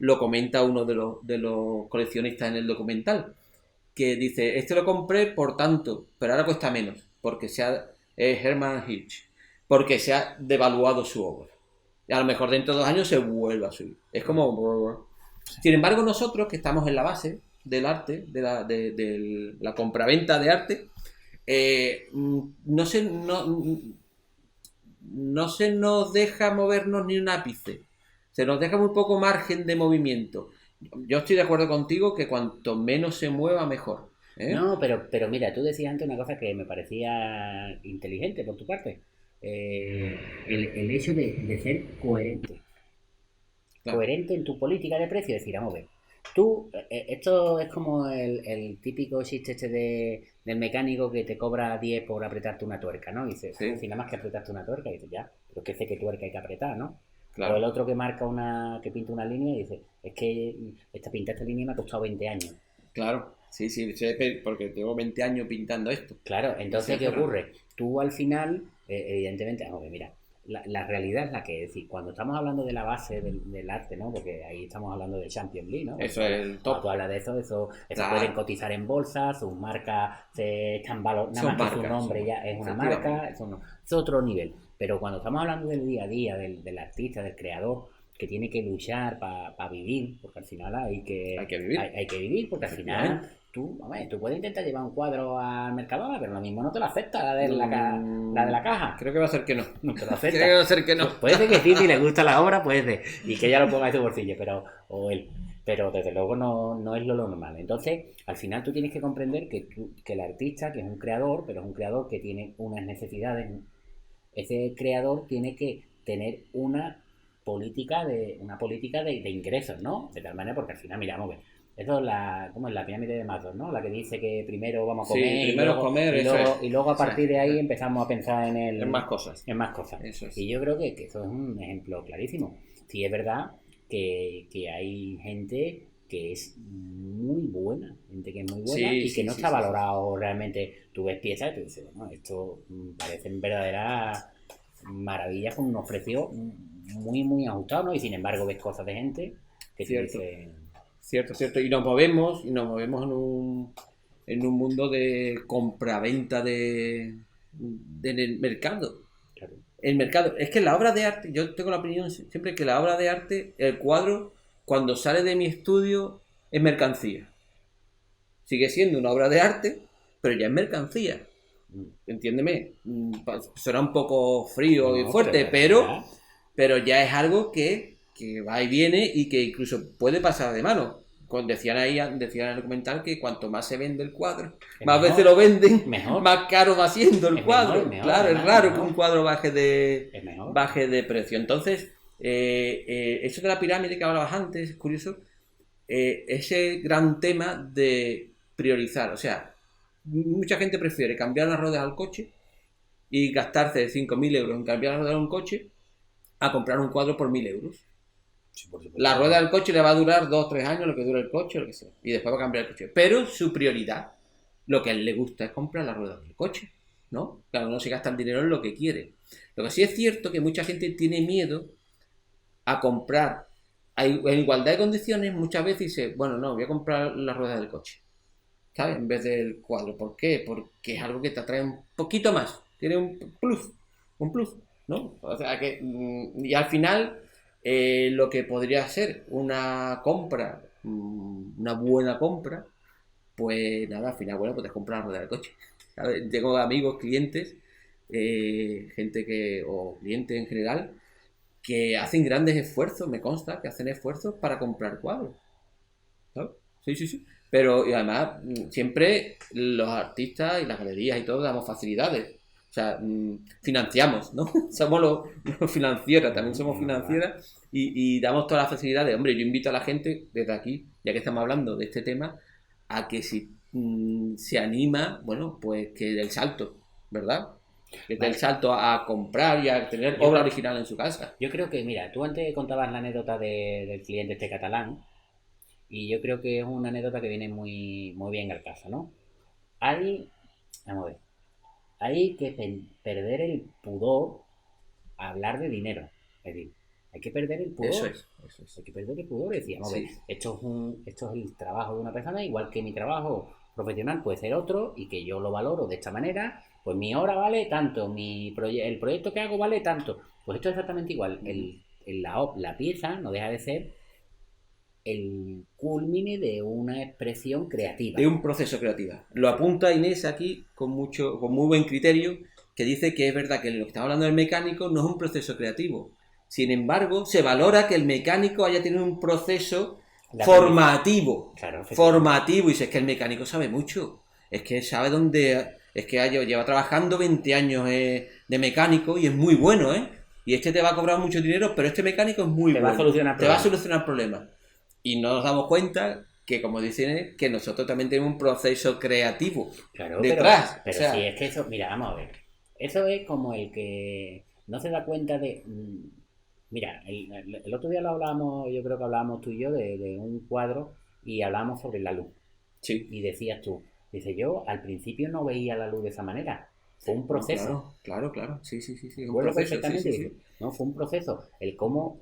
Lo comenta uno de los coleccionistas en el documental, que dice, este lo compré por tanto, pero ahora cuesta menos, porque Hermann Hirsch, porque se ha devaluado su obra. Y a lo mejor dentro de 2 años se vuelve a subir. Es como... Sin embargo, nosotros que estamos en la base del arte, de la compraventa de arte, no se nos deja movernos ni un ápice. Se nos deja muy poco margen de movimiento. Yo estoy de acuerdo contigo que cuanto menos se mueva, mejor. No, pero mira, tú decías antes una cosa que me parecía inteligente por tu parte. El hecho de ser coherente. Claro. Coherente en tu política de precio. Es decir, vamos a ver. Tú, esto es como el típico chiste del mecánico que te cobra 10 por apretarte una tuerca, ¿no? Y dices, si nada más que apretarte una tuerca, y dices, ya, pero que sé qué tuerca hay que apretar, ¿no? Claro. O el otro que que pinta una línea y dice, es que pintar esta línea me ha costado 20 años. Claro, sí, porque tengo 20 años pintando esto. Claro, entonces, ¿qué ocurre? Tú al final, evidentemente, mira, la realidad es la que es decir, cuando estamos hablando de la base del arte, ¿no? Porque ahí estamos hablando de Champion Lee, ¿no? Eso es el top. Tú hablas de eso claro. Pueden cotizar en bolsa, sus marcas se están valoradas, nada más que su nombre ya es una marca, es otro nivel. Pero cuando estamos hablando del día a día, del artista, del creador, que tiene que luchar para vivir, porque al final hay que vivir. Hay que vivir, porque al final tú puedes intentar llevar un cuadro al Mercadona, pero lo mismo no te lo acepta la de la caja. Creo que va a ser que no. No te lo acepta. Creo que va a ser que no. Puede ser que sí, si le gusta la obra, puede ser. Y que ella lo ponga en su bolsillo, o él. Pero desde luego no es lo normal. Entonces, al final tú tienes que comprender que el artista, que es un creador, pero es un creador que tiene unas necesidades. Ese creador tiene que tener una política de ingresos, ¿no? De tal manera, porque al final, mira, vamos a ver. Eso es ¿cómo es la pirámide de Maslow, ¿no? La que dice que primero vamos a comer, y luego a partir de ahí empezamos a pensar en más cosas. En más cosas. Eso es. Y yo creo que eso es un ejemplo clarísimo. Sí, es verdad que hay gente que es muy buena, gente que es muy buena y que no está valorado realmente. Tú ves piezas y tú dices, bueno, esto parecen verdaderas maravillas con unos precios muy, muy ajustados, ¿no? Y sin embargo ves cosas de gente que Cierto. Dice... Cierto. Y nos movemos en un mundo de compra-venta en el mercado. Claro. El mercado. Es que la obra de arte, yo tengo la opinión siempre que la obra de arte, el cuadro, cuando sale de mi estudio, es mercancía. Sigue siendo una obra de arte, pero ya es mercancía. Entiéndeme. Suena un poco frío y fuerte, pero ya es algo que va y viene y que incluso puede pasar de mano. Decían en el documental que cuanto más se vende el cuadro, más veces lo venden, más caro va siendo el cuadro. Claro, es raro que un cuadro baje de precio. Entonces, eso de la pirámide que hablabas antes, es curioso, ese gran tema de priorizar. O sea, mucha gente prefiere cambiar las ruedas al coche y gastarse 5.000 euros en cambiar las ruedas de un coche a comprar un cuadro por 1.000 euros. Sí, la rueda del coche le va a durar 2 o 3 años, lo que dura el coche, lo que sea, y después va a cambiar el coche. Pero su prioridad, lo que a él le gusta es comprar la rueda del coche, ¿no? Claro, no se gasta el dinero en lo que quiere. Lo que sí es cierto que mucha gente tiene miedo a comprar en igualdad de condiciones. Muchas veces dice, bueno, no, voy a comprar la rueda del coche, ¿sabes? En vez del cuadro. ¿Por qué? Porque es algo que te atrae un poquito más, tiene un plus, ¿no? O sea que, y al final, lo que podría ser una compra, una buena compra, pues nada, al final, bueno, puedes comprar la rueda del coche, ¿sabes? Tengo amigos, clientes, o clientes en general, que hacen grandes esfuerzos, me consta que hacen esfuerzos para comprar cuadros, ¿sabes? Sí. Pero y además, siempre los artistas y las galerías y todo damos facilidades. O sea, financiamos, ¿no? Somos los financieras, también somos financieras y damos todas las facilidades. Hombre, yo invito a la gente desde aquí, ya que estamos hablando de este tema, a que si se anima, bueno, pues que dé el salto, ¿verdad? Que dé el salto a comprar y a tener obra original en su casa. Yo creo que, mira, tú antes contabas la anécdota del cliente este catalán, y yo creo que es una anécdota que viene muy, muy bien al caso, ¿no? Vamos a ver. Hay que perder el pudor a hablar de dinero. Es decir, hay que perder el pudor. Eso es. Hay que perder el pudor. Es decir, vamos a ver, esto es el trabajo de una persona, igual que mi trabajo profesional puede ser otro, y que yo lo valoro de esta manera. Pues mi hora vale tanto, el proyecto que hago vale tanto. Pues esto es exactamente igual. La pieza no deja de ser el culmine de una expresión creativa. De un proceso creativo. Lo apunta Inés aquí con muy buen criterio, que dice que es verdad que lo que estamos hablando del mecánico no es un proceso creativo. Sin embargo, se valora que el mecánico haya tenido un proceso formativo. Claro, formativo. Y si es que el mecánico sabe mucho. Es que sabe dónde... Es que lleva trabajando 20 años de mecánico y es muy bueno, ¿eh? Y este te va a cobrar mucho dinero, pero este mecánico es muy bueno. Te va a solucionar problemas. Y no nos damos cuenta que, como dicen, que nosotros también tenemos un proceso creativo detrás. Pero sí, es que eso, mira, vamos a ver. Eso es como el que no se da cuenta de... Mira, el otro día lo hablábamos, yo creo que hablábamos tú y yo de un cuadro y hablábamos sobre la luz. Sí. Y decías tú, yo al principio no veía la luz de esa manera. Fue un proceso. Claro. Sí. Un proceso, perfectamente. Sí. No, fue un proceso. El cómo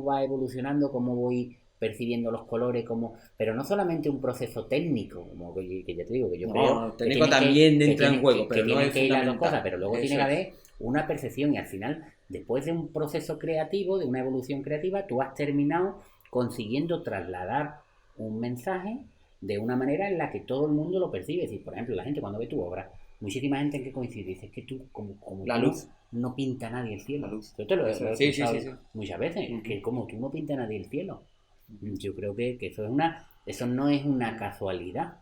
va evolucionando, cómo voy percibiendo los colores, pero no solamente un proceso técnico, como que ya te digo, que yo creo técnico también entra en juego, pero no es que ir las dos cosas, pero luego eso tiene que haber una percepción, y al final después de un proceso creativo, de una evolución creativa, tú has terminado consiguiendo trasladar un mensaje de una manera en la que todo el mundo lo percibe. Es decir, por ejemplo, la gente cuando ve tu obra, muchísima gente en que coincide, dice, es que tú, como La tú, luz. no pinta nadie el cielo. La luz. Yo te lo he Sí, sí, escuchado sí, sí. muchas veces, que como tú no pinta nadie el cielo. Yo creo que eso no es una casualidad.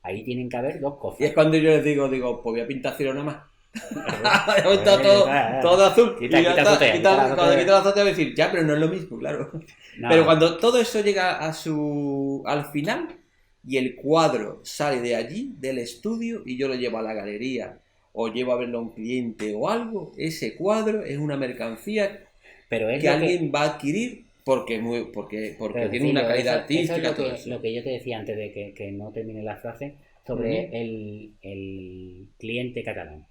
Ahí tienen que haber dos cosas. Y es cuando yo les digo, pues voy a pintar cielo nada más. Está Claro. todo azul. Quita Y ya la está. azotea, quita la Cuando azotea. quito la azotea voy a decir, ya, pero no es lo mismo, claro. No. Pero cuando todo eso llega al final y el cuadro sale de allí, del estudio, y yo lo llevo a la galería o llevo a verlo a un cliente o algo, ese cuadro es una mercancía Pero es que lo que, alguien va a adquirir porque pero tiene una decirlo, calidad eso artística. es Todo eso. lo que yo te decía antes de que no termine la frase sobre Ujú. el cliente catalán.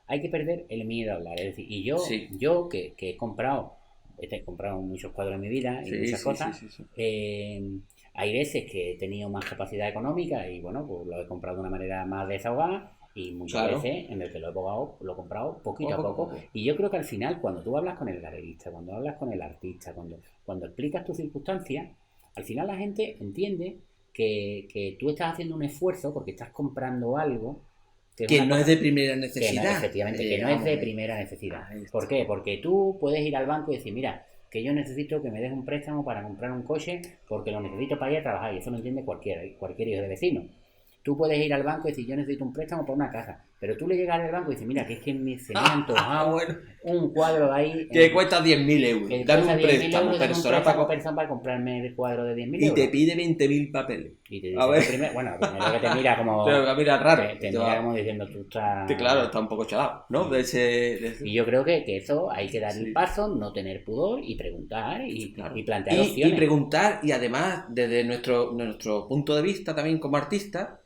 Hay que perder el miedo a hablar. Es decir, y yo, Sí. yo que he comprado muchos cuadros en mi vida y Sí, muchas sí, cosas, sí, sí, sí. hay veces que he tenido más capacidad económica y bueno, pues lo he comprado de una manera más desahogada. Y muchas Claro. veces en el que lo he comprado poquito a Poco a poco. poco. Y yo creo que al final, cuando tú hablas con el galerista, cuando hablas con el artista, cuando explicas tus circunstancias, al final la gente entiende que tú estás haciendo un esfuerzo porque estás comprando algo que Que una no es cosa de primera que no, necesidad. efectivamente, que no es de primera necesidad. Ahí está. ¿Por qué? Porque tú puedes ir al banco y decir, mira, que yo necesito que me des un préstamo para comprar un coche porque lo necesito para ir a trabajar y eso lo entiende cualquier hijo de vecino. Tú puedes ir al banco y decir, yo necesito un préstamo para una casa, pero tú le llegas al banco y dices, mira, que es que se me ha antojado Bueno, un cuadro ahí que cuesta 10.000 euros. que Dame cuesta un 10.000 préstamo euros, dame un personal préstamo personal para comprarme el cuadro de 10.000 y euros. te pide 20.000 papeles. Y te A dice, ver. primero que te mira como... Mira, raro. Te mira como diciendo, tú estás... Claro, está un poco chalado, ¿no? De ese... Y yo creo que eso hay que dar Sí. el paso, no tener pudor y preguntar Claro. y plantear Y opciones. preguntar, y además, desde nuestro punto de vista también como artista,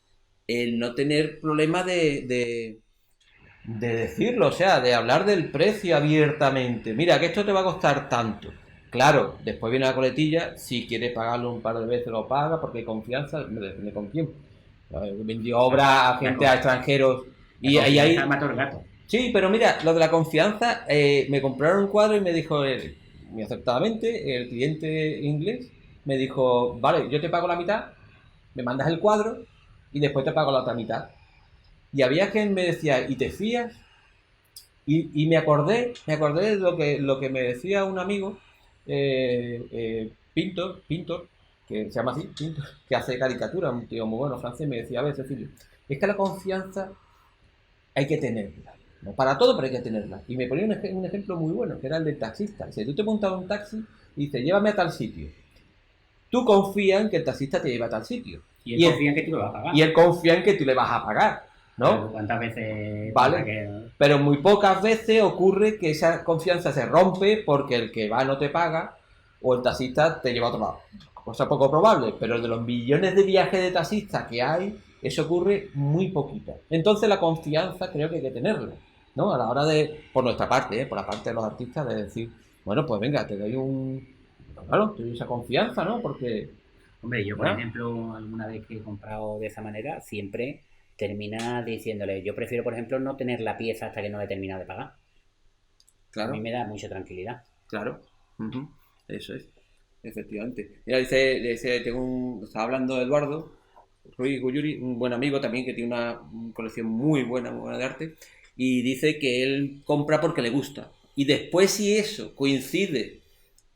el no tener problema de decirlo, o sea, de hablar del precio abiertamente. Mira, que esto te va a costar tanto. Claro, después viene la coletilla, si quieres pagarlo un par de veces lo paga, porque hay confianza, me depende con quién. Vendió obras a gente, a extranjeros, y ahí hay... Mata el gato. Sí, pero mira, lo de la confianza, me compraron un cuadro y me dijo, muy acertadamente, el cliente inglés, me dijo, vale, yo te pago la mitad, me mandas el cuadro y después te pago la otra mitad. Y había quien me decía, ¿y te fías? Y me acordé de lo que me decía un amigo, Pintor, que se llama así, Pintor, que hace caricatura, un tío muy bueno francés, me decía, a ver, Cecilio, es que la confianza hay que tenerla. No para todo, pero hay que tenerla. Y me ponía un ejemplo muy bueno, que era el del taxista. Dice, tú te montas un taxi y dices, llévame a tal sitio. Tú confías en que el taxista te lleve a tal sitio. Y él confía en que tú lo vas a pagar. Y él confía en que tú le vas a pagar, ¿no? Pero ¿cuántas veces? Vale. Pero muy pocas veces ocurre que esa confianza se rompe porque el que va no te paga o el taxista te lleva a otro lado. Cosa poco probable, pero de los millones de viajes de taxistas que hay, eso ocurre muy poquito. Entonces la confianza creo que hay que tenerla, ¿no? A la hora de, por nuestra parte, por la parte de los artistas, de decir, bueno, pues venga, te doy claro, te doy esa confianza, ¿no? Porque... Hombre, yo por ejemplo, alguna vez que he comprado de esa manera, siempre termina diciéndole, yo prefiero por ejemplo no tener la pieza hasta que no he terminado de pagar. Claro. A mí me da mucha tranquilidad. Claro. Uh-huh. Eso es. Efectivamente. Mira, estaba hablando Eduardo Ruiz Guyuri, un buen amigo también que tiene una colección muy buena de arte, y dice que él compra porque le gusta. Y después si eso coincide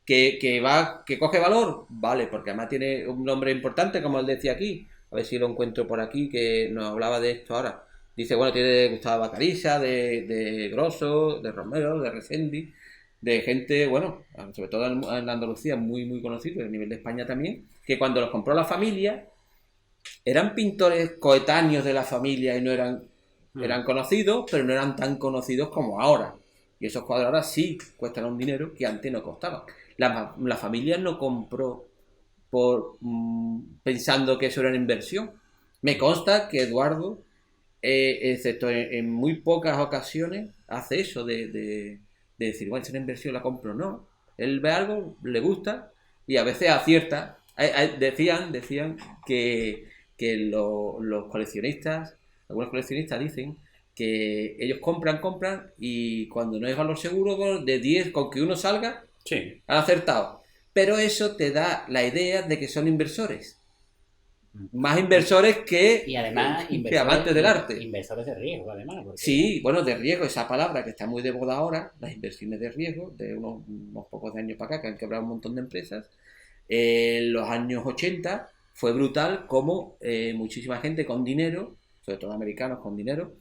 que coge valor, vale, porque además tiene un nombre importante, como él decía aquí, a ver si lo encuentro por aquí, que nos hablaba de esto ahora. Dice, bueno, tiene de Gustavo Bacariza, de Grosso, de Romero, de Resendi, de gente, bueno, sobre todo en Andalucía, muy, muy conocido, a nivel de España también, que cuando los compró la familia, eran pintores coetáneos de la familia y no eran conocidos, pero no eran tan conocidos como ahora. Y esos cuadros ahora sí cuestan un dinero que antes no costaba. La familia no compró pensando que eso era una inversión. Me consta que Eduardo, excepto en muy pocas ocasiones, hace eso de decir, bueno, es una inversión, la compro. No, él ve algo, le gusta y a veces acierta. Decían que los coleccionistas, algunos coleccionistas dicen que ellos compran y cuando no hay valor seguro, de 10 con que uno salga, Sí. han acertado. Pero eso te da la idea de que son inversores. Más inversores Y además, que amantes del arte. Inversores de riesgo, además. Porque... Sí, bueno, de riesgo, esa palabra que está muy de moda ahora, las inversiones de riesgo, de unos pocos de años para acá, que han quebrado un montón de empresas. En los años 80 fue brutal como muchísima gente con dinero, sobre todo americanos con dinero,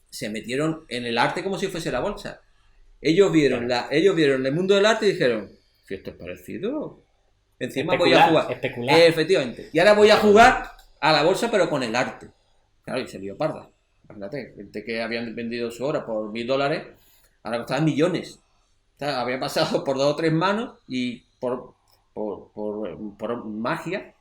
se metieron en el arte como si fuese la bolsa. Ellos vieron el mundo del arte y dijeron, si esto es parecido, encima voy a jugar. Especular. Efectivamente. Y ahora voy a jugar a la bolsa pero con el arte. Claro, y se lió parda. Imagínate, gente que habían vendido su obra por $1000, ahora costaban millones. O sea, había pasado por 2 o 3 manos y por magia.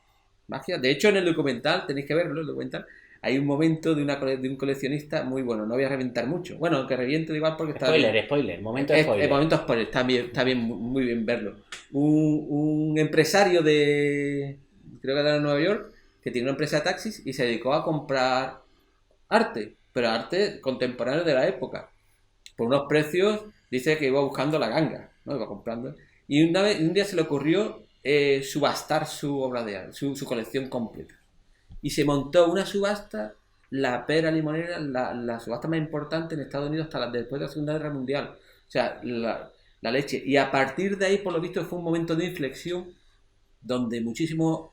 De hecho, en el documental, tenéis que verlo, el documental, hay un momento de un coleccionista muy bueno. No voy a reventar mucho. Bueno, aunque reviento igual porque está Spoiler, momento spoiler. Momento spoiler, está bien, muy bien verlo. Un empresario creo que era de Nueva York, que tiene una empresa de taxis y se dedicó a comprar arte, pero arte contemporáneo de la época. Por unos precios, dice que iba buscando la ganga, ¿no? Iba comprando. Y un día se le ocurrió subastar su obra de arte, su colección completa. Y se montó una subasta, la pera limonera, la subasta más importante en Estados Unidos hasta después de la Segunda Guerra Mundial. O sea, la leche. Y a partir de ahí, por lo visto, fue un momento de inflexión donde muchísimos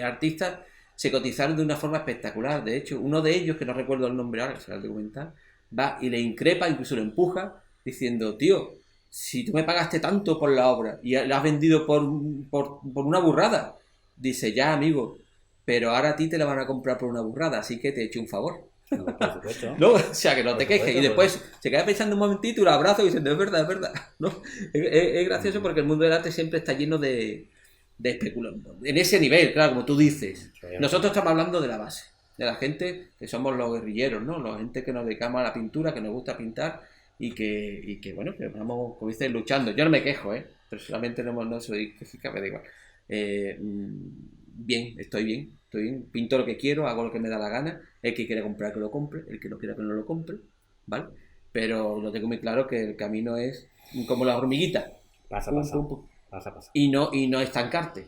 artistas se cotizaron de una forma espectacular. De hecho, uno de ellos, que no recuerdo el nombre ahora, que será el documental, va y le increpa, incluso lo empuja, diciendo, tío, si tú me pagaste tanto por la obra y la has vendido por una burrada, dice, ya, amigo, pero ahora a ti te la van a comprar por una burrada, así que te he hecho un favor. No, por supuesto. No, o sea, que no te quejes. Y después se queda pensando un momentito y lo abrazo y diciendo, es verdad. ¿No? Es gracioso porque el mundo del arte siempre está lleno de especulación. En ese nivel, claro, como tú dices. Nosotros estamos hablando de la base, de la gente que somos los guerrilleros, ¿no? La gente que nos dedicamos a la pintura, que nos gusta pintar y que bueno, que vamos, como dices, luchando. Yo no me quejo, personalmente no soy quejica, me da igual. Bien, estoy bien, pinto lo que quiero, hago lo que me da la gana, el que quiera comprar que lo compre, el que no quiera que no lo compre, ¿vale? Pero lo tengo muy claro que el camino es como la hormiguita, pasa. Y no estancarte,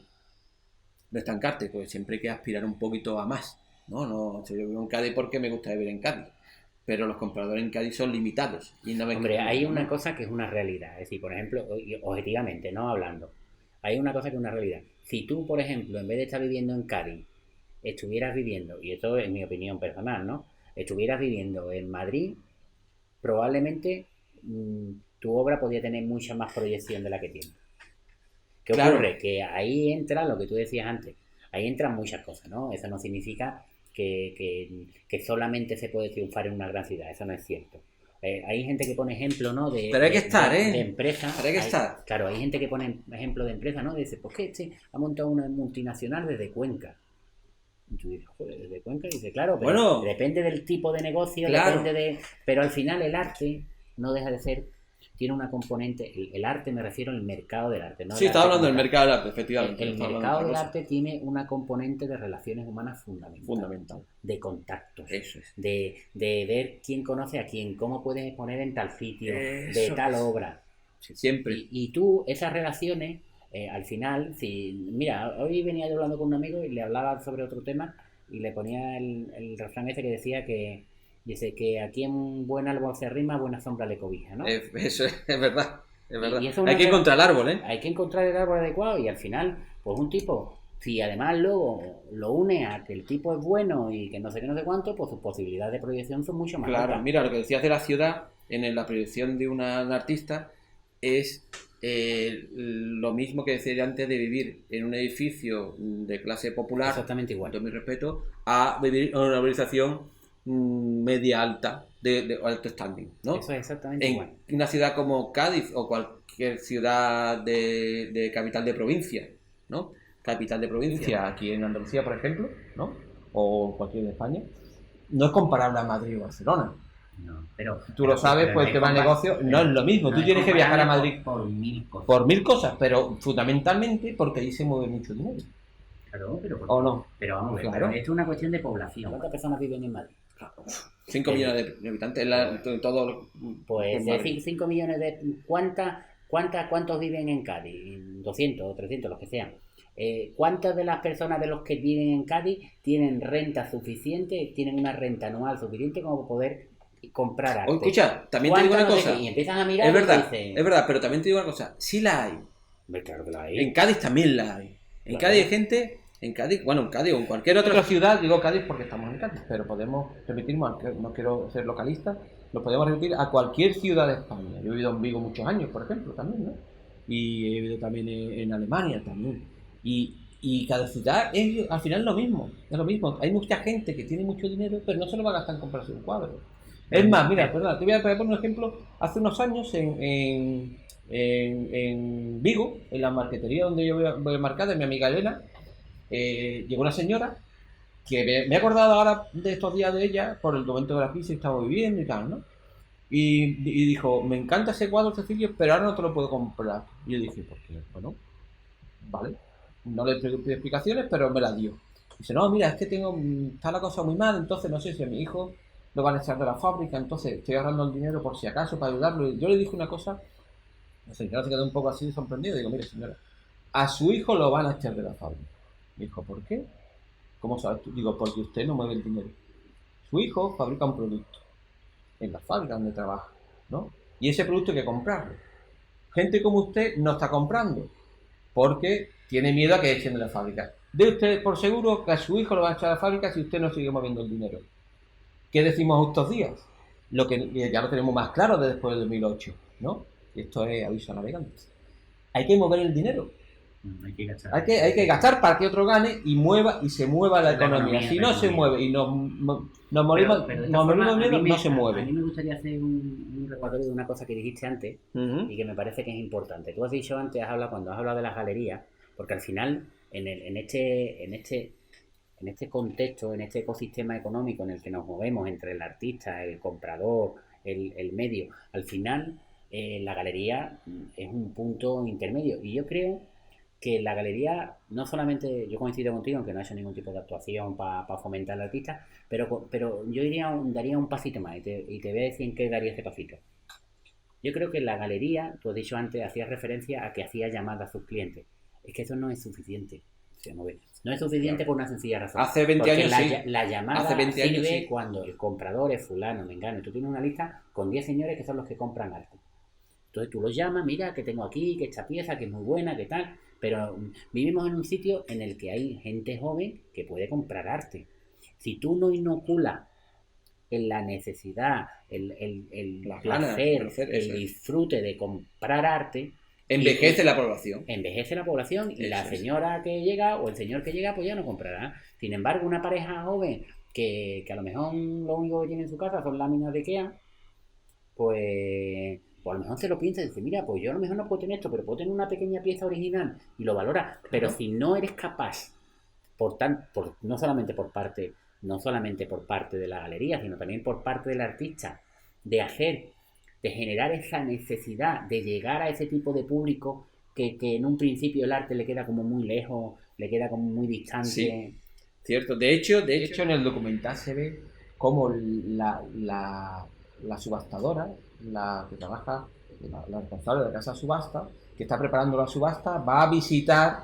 pues siempre hay que aspirar un poquito a más, ¿no? Yo vivo en Cádiz porque me gusta vivir en Cádiz, pero los compradores en Cádiz son limitados. Hombre, hay una cosa que es una realidad, es decir, por ejemplo, objetivamente, no hablando, hay una cosa que es una realidad. Si tú, por ejemplo, en vez de estar viviendo en Cádiz, estuvieras viviendo, y esto es mi opinión personal, ¿no? Estuvieras viviendo en Madrid, probablemente tu obra podría tener mucha más proyección de la que tiene. ¿Qué ocurre? Que ahí entra lo que tú decías antes, ahí entran muchas cosas, ¿no? Eso no significa que solamente se puede triunfar en una gran ciudad, eso no es cierto. Hay gente que pone ejemplo, ¿no? Pero hay que estar, de empresa. Pero hay que estar. Claro, hay gente que pone ejemplo de empresa, ¿no? Dice, pues que ha montado una multinacional desde Cuenca. Y tú dices, joder, desde Cuenca. Y dice, claro, pero bueno, depende del tipo de negocio, claro. Pero al final el arte no deja de ser, tiene una componente, el arte me refiero al mercado del arte, ¿no? Sí, estaba hablando del mercado del arte, efectivamente. El mercado del arte tiene una componente de relaciones humanas fundamental. De contactos. Eso es. De ver quién conoce a quién, cómo puedes exponer en tal sitio, Eso de tal obra. Sí, siempre. Y tú, esas relaciones, al final, mira, hoy venía yo hablando con un amigo y le hablaba sobre otro tema y le ponía el refrán ese que decía que dice que aquí en buen árbol se arrima, buena sombra le cobija, ¿no? Eso es verdad. Es verdad. Y hay que encontrar el árbol, Hay que encontrar el árbol adecuado y al final, pues un tipo, si además luego lo une a que el tipo es bueno y que no sé qué, no sé cuánto, pues sus posibilidades de proyección son mucho más altas. Claro, mira, lo que decías de la ciudad, en la proyección de un artista, es lo mismo que decía antes de vivir en un edificio de clase popular, exactamente igual, con todo mi respeto, a vivir en una urbanización media alta, de alto standing, ¿no? Eso es exactamente igual. En una ciudad como Cádiz o cualquier ciudad de capital de provincia, ¿no? Capital de provincia, aquí en Andalucía, por ejemplo, ¿no? O cualquier de España, no es comparable a Madrid o Barcelona. No, pero tú lo sabes, pues el tema de negocio no es lo mismo. Tú tienes que viajar a Madrid por mil cosas, pero fundamentalmente porque ahí se mueve mucho dinero. Claro, pero ¿o no? Pero vamos, claro. Pero esto es una cuestión de población. ¿Cuántas personas viven en Madrid? Claro. 5 millones de habitantes en todo. Pues de 5 millones de... ¿Cuántos viven en Cádiz? 200 o 300, los que sean. ¿Cuántas de las personas de los que viven en Cádiz tienen renta suficiente, tienen una renta anual suficiente como para poder comprar arte? Escucha, también te digo una cosa. Y empiezan a mirar es verdad, y dicen... es verdad, pero también te digo una cosa. Sí la hay. Claro que la hay. En Cádiz también la hay. En Claro. Cádiz hay gente... En Cádiz, bueno, en Cádiz o en cualquier otra ciudad, digo Cádiz porque estamos en Cádiz, pero podemos remitirnos, aunque no quiero ser localista, lo podemos remitir a cualquier ciudad de España. Yo he vivido en Vigo muchos años, por ejemplo, también, ¿no? Y he vivido también en Alemania también. Y cada ciudad es al final lo mismo, es lo mismo. Hay mucha gente que tiene mucho dinero, pero no se lo va a gastar en comprarse un cuadro. Es más, mira, perdona, te voy a poner un ejemplo. Hace unos años en Vigo, en la marquetería donde yo voy a marcar, de mi amiga Elena, llegó una señora que me he acordado ahora de estos días de ella por el momento de la crisis que estaba viviendo y tal, ¿no? Y dijo, me encanta ese cuadro, Cecilio, pero ahora no te lo puedo comprar. Y yo dije, ¿por qué? Bueno, vale. No le pedí explicaciones, pero me las dio. Dice, no, mira, es que está la cosa muy mal, entonces no sé si a mi hijo lo van a echar de la fábrica, entonces estoy ahorrando el dinero por si acaso para ayudarlo. Y yo le dije una cosa, la señora se quedó un poco así sorprendida, digo, mire señora, a su hijo lo van a echar de la fábrica. Me dijo, ¿por qué? ¿Cómo sabes tú? Digo, porque usted no mueve el dinero. Su hijo fabrica un producto en la fábrica donde trabaja, ¿no? Y ese producto hay que comprarlo. Gente como usted no está comprando porque tiene miedo a que echen de la fábrica. De usted por seguro que a su hijo lo va a echar de la fábrica si usted no sigue moviendo el dinero. ¿Qué decimos estos días? Lo que ya lo tenemos más claro de después del 2008, ¿no? Esto es aviso a navegantes. Hay que mover el dinero. Hay que gastar. Hay que gastar para que otro gane y se mueva la economía. Si no se mueve y nos morimos de miedo, no se mueve. A mí me gustaría hacer un recordatorio de una cosa que dijiste antes y que me parece que es importante. Tú has dicho antes, cuando has hablado de las galerías, porque al final, en este contexto, en este ecosistema económico en el que nos movemos entre el artista, el comprador, el medio, al final la galería es un punto intermedio. Y yo creo que la galería, no solamente, yo coincido contigo en que no ha hecho ningún tipo de actuación para fomentar al artista, pero yo daría un pasito más y te voy a decir en qué daría ese pasito. Yo creo que la galería, tú has dicho antes, hacías referencia a que hacía llamadas a sus clientes. Es que eso no es suficiente. No es suficiente por una sencilla razón. Hace 20 años la llamada Hace 20 años sirve sí. cuando el comprador es fulano, mengano, y tú tienes una lista con 10 señores que son los que compran arte. Entonces tú los llamas, mira, que tengo aquí, que esta pieza, que es muy buena, que tal. Pero vivimos en un sitio en el que hay gente joven que puede comprar arte. Si tú no inoculas en la necesidad, el placer, el disfrute de comprar arte, envejece la población. Y la señora que llega o el señor que llega pues ya no comprará. Sin embargo, una pareja joven que a lo mejor lo único que tiene en su casa son láminas de IKEA, pues a lo mejor se lo piensa y dice, mira, pues yo a lo mejor no puedo tener esto, pero puedo tener una pequeña pieza original y lo valora. Pero si no eres capaz, no solamente por parte de la galería, sino también por parte del artista, de generar esa necesidad de llegar a ese tipo de público que en un principio el arte le queda como muy lejos, le queda como muy distante. Sí, cierto. De hecho en el documental se ve como la subastadora, la que trabaja, la responsable de la casa de subasta, que está preparando la subasta, va a visitar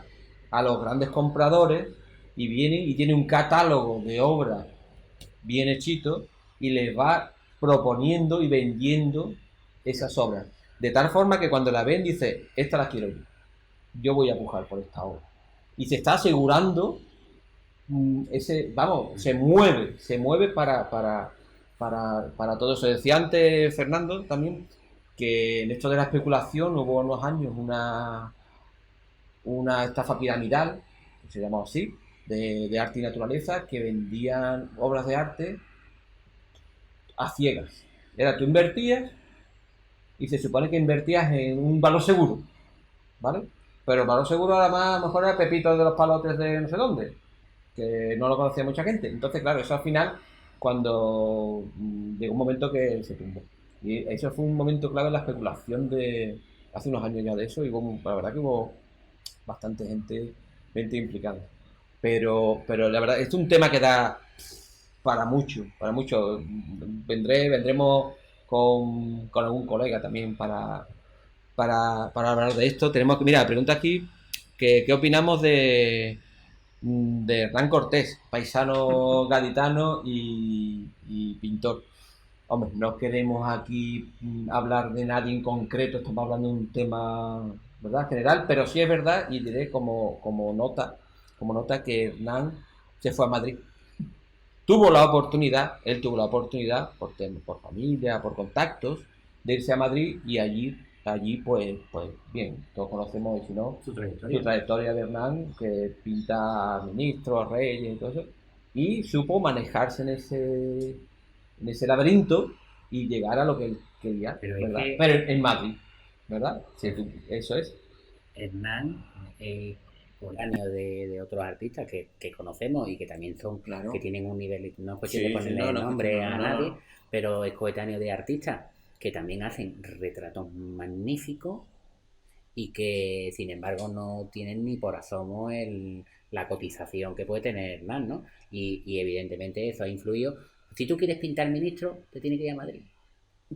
a los grandes compradores y viene y tiene un catálogo de obras bien hechito y les va proponiendo y vendiendo esas obras. De tal forma que cuando la ven dice, esta la quiero yo voy a pujar por esta obra. Y se está asegurando se mueve para todo eso. Decía antes Fernando también que en esto de la especulación hubo unos años una estafa piramidal, que se llamaba así, de arte y naturaleza, que vendían obras de arte a ciegas. Tú invertías y se supone que invertías en un valor seguro, ¿vale? Pero el valor seguro además a lo mejor era Pepito de los Palotes de no sé dónde, que no lo conocía mucha gente. Entonces, claro, eso al final, cuando llegó un momento que se tumbó. Y eso fue un momento clave en la especulación de hace unos años ya de eso, y la verdad que hubo bastante gente implicada. Pero la verdad, es un tema que da para mucho, para mucho. Vendremos con algún colega también para hablar de esto. Tenemos que, mira, pregunta aquí, ¿qué opinamos de Hernán Cortés, paisano gaditano y pintor? Hombre, no queremos aquí hablar de nadie en concreto, estamos hablando de un tema, ¿verdad?, general, pero sí es verdad, y diré como nota que Hernán se fue a Madrid. Él tuvo la oportunidad por familia, por contactos, de irse a Madrid y allí pues bien, todos conocemos, y si no, Su su trayectoria. trayectoria de Hernán, que pinta a ministros, a reyes y todo eso, y supo manejarse en ese laberinto y llegar a lo que él quería, Pero es ¿verdad? que Pero en Madrid, ¿verdad? Sí, eso es. Hernán es coetáneo de otros artistas que conocemos y que también son, Claro. que tienen un nivel, no es cuestión Sí, de sí, ponerle no, no, nombre no, a no, nadie, no. pero es coetáneo de artistas que también hacen retratos magníficos y que sin embargo no tienen ni por asomo la cotización que puede tener Hernán, ¿no? Y evidentemente eso ha influido. Si tú quieres pintar ministro, te tienes que ir a Madrid.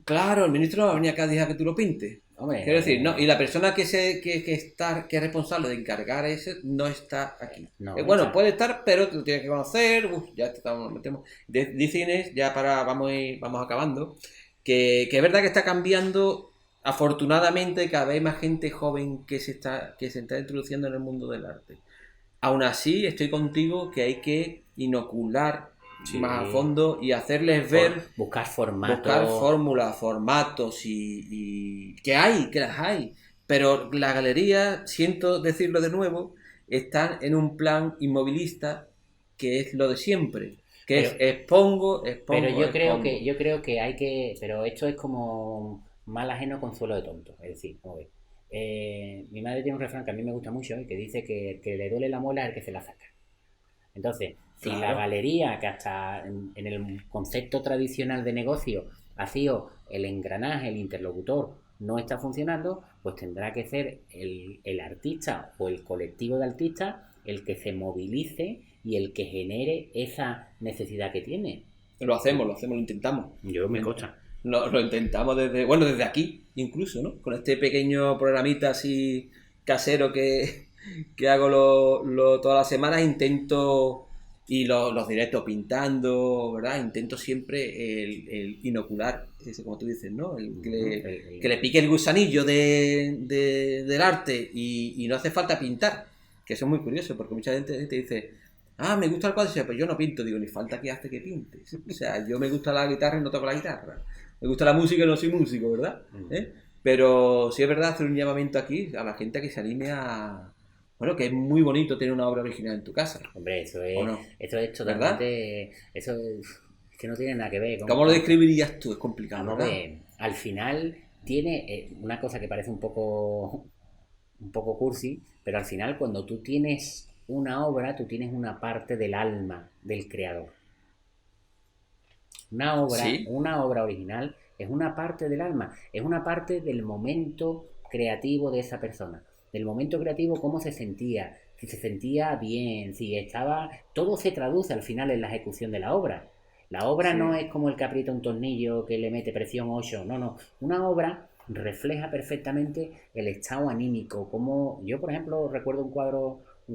Claro, el ministro no va a venir acá a decir que tú lo pintes. Quiero decir, no, y Hombre, la persona que es responsable de encargar ese no está aquí. no, Bueno, está. puede estar, pero te lo tienes que conocer. Ya nos metemos. Dice Inés, ya vamos acabando, que es verdad que está cambiando, afortunadamente, cada vez hay más gente joven que se está introduciendo en el mundo del arte. Aún así, estoy contigo que hay que inocular más a Sí. fondo y hacerles ver, Buscar buscar formatos. fórmulas, formatos y que las hay. Pero la galería, siento decirlo de nuevo, están en un plan inmovilista que es lo de siempre, que Pero es expongo, Pero expongo, expongo. yo creo que hay que, pero esto es como mal ajeno consuelo de tonto. Es decir, como ves, mi madre tiene un refrán que a mí me gusta mucho y que dice que el que le duele la muela es el que se la saca. Entonces, si la Claro. galería, que hasta en el concepto tradicional de negocio ha sido el engranaje, el interlocutor, no está funcionando, pues tendrá que ser el artista o el colectivo de artistas el que se movilice y el que genere esa necesidad que tiene. Lo intentamos. Yo me consta. Lo intentamos desde aquí, incluso, ¿no? Con este pequeño programita así casero que hago todas las semanas, intento, y los directos pintando, ¿verdad? Intento siempre el inocular, ese, como tú dices, ¿no? Que le pique el gusanillo del arte y no hace falta pintar, que eso es muy curioso, porque mucha gente te dice, me gusta el cuadro, pues yo no pinto, digo, ni falta que hace que pintes. O sea, yo me gusta la guitarra y no toco la guitarra. Me gusta la música y no soy músico, ¿verdad? Pero sí es verdad hacer un llamamiento aquí a la gente a que se anime a... Bueno, que es muy bonito tener una obra original en tu casa, Hombre, ¿o no? eso es ¿Verdad? totalmente. Eso es que no tiene nada que ver ¿Cómo lo describirías tú? Es complicado, Vamos a ¿verdad? ver, al final tiene una cosa que parece un poco cursi, pero al final cuando tú tienes una obra, tú tienes una parte del alma del creador. Sí, Una obra original es una parte del alma, es una parte del momento creativo de esa persona, del momento creativo, cómo se sentía, si se sentía bien, si estaba... Todo se traduce al final en la ejecución de la obra. La obra no sí. es como el que aprieta un tornillo que le mete presión 8, no, no. Una obra refleja perfectamente el estado anímico. Como yo, por ejemplo, recuerdo un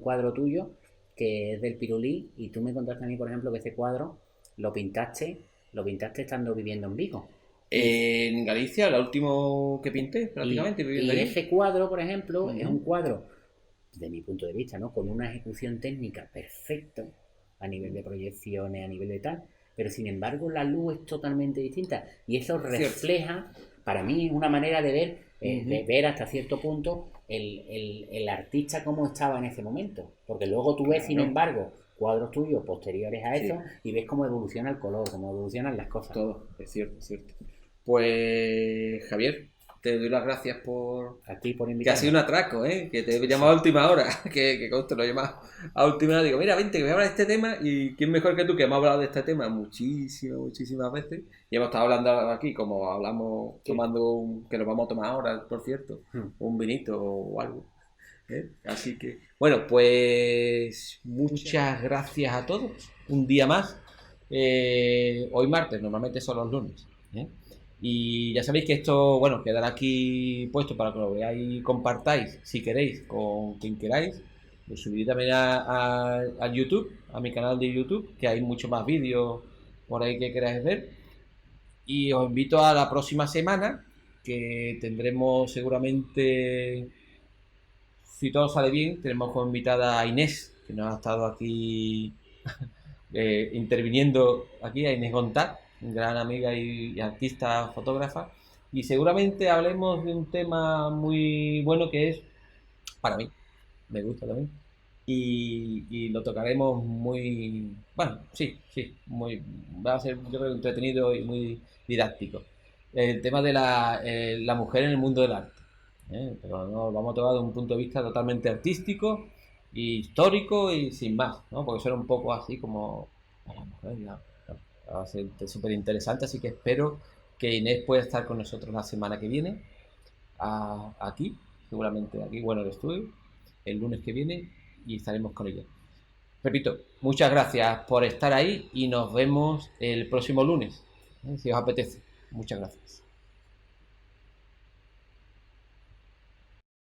cuadro tuyo que es del Pirulí y tú me contaste a mí, por ejemplo, que ese cuadro lo pintaste, lo pintaste estando viviendo en Vigo. Y, En Galicia, el último que pinté, y, prácticamente, viviendo y allí. ese cuadro, por ejemplo, es un Ujú. cuadro, de mi punto de vista, ¿no? Con una ejecución técnica perfecta a nivel de proyecciones, a nivel de tal, pero sin embargo la luz es totalmente distinta y eso Cierto. refleja, para mí, una manera de Ujú. ver hasta cierto punto el artista cómo estaba en ese momento, porque luego tú ves, sin Claro. embargo, cuadros tuyos posteriores a eso Sí. y ves cómo evoluciona el color, cómo evolucionan las cosas. Todo, es cierto, es cierto. Pues, Javier, te doy las gracias por... A ti por Que ha sido un invitarme. atraco, ¿eh? Que te he llamado a última hora. Que conste, lo he llamado a última hora. Digo, mira, vente, que voy a hablar de este tema. ¿Y quién mejor que tú, que hemos hablado de este tema muchísimas veces? Y hemos estado hablando aquí, como hablamos, Sí. que nos vamos a tomar ahora, por cierto, Hmm. un vinito o algo. Así que, bueno, pues muchas gracias a todos. Un día más. hoy martes, normalmente son los lunes. ¿Eh? Y ya sabéis que esto, bueno, quedará aquí puesto para que lo veáis y compartáis, si queréis, con quien queráis. Lo subiré también a YouTube, a mi canal de YouTube, que hay muchos más vídeos por ahí que queráis ver. Y os invito a la próxima semana, que tendremos seguramente, si todo sale bien, tenemos como invitada a Inés, que nos ha estado aquí interviniendo aquí, a Inés Gontá, gran amiga y artista fotógrafa. Y seguramente hablemos de un tema muy bueno que es, para mí, me gusta también. Y lo tocaremos muy, bueno, sí, sí, muy, va a ser yo creo entretenido y muy didáctico. El tema de la mujer en el mundo del arte. Pero no, vamos a tocar de un punto de vista totalmente artístico, y histórico y sin más, ¿no? Porque suena un poco así como a la mujer, ya, ya. Va a ser súper interesante, así que espero que Inés pueda estar con nosotros la semana que viene, aquí, seguramente aquí, bueno, el estudio, el lunes que viene, y estaremos con ella. Repito, muchas gracias por estar ahí y nos vemos el próximo lunes, si os apetece. Muchas gracias.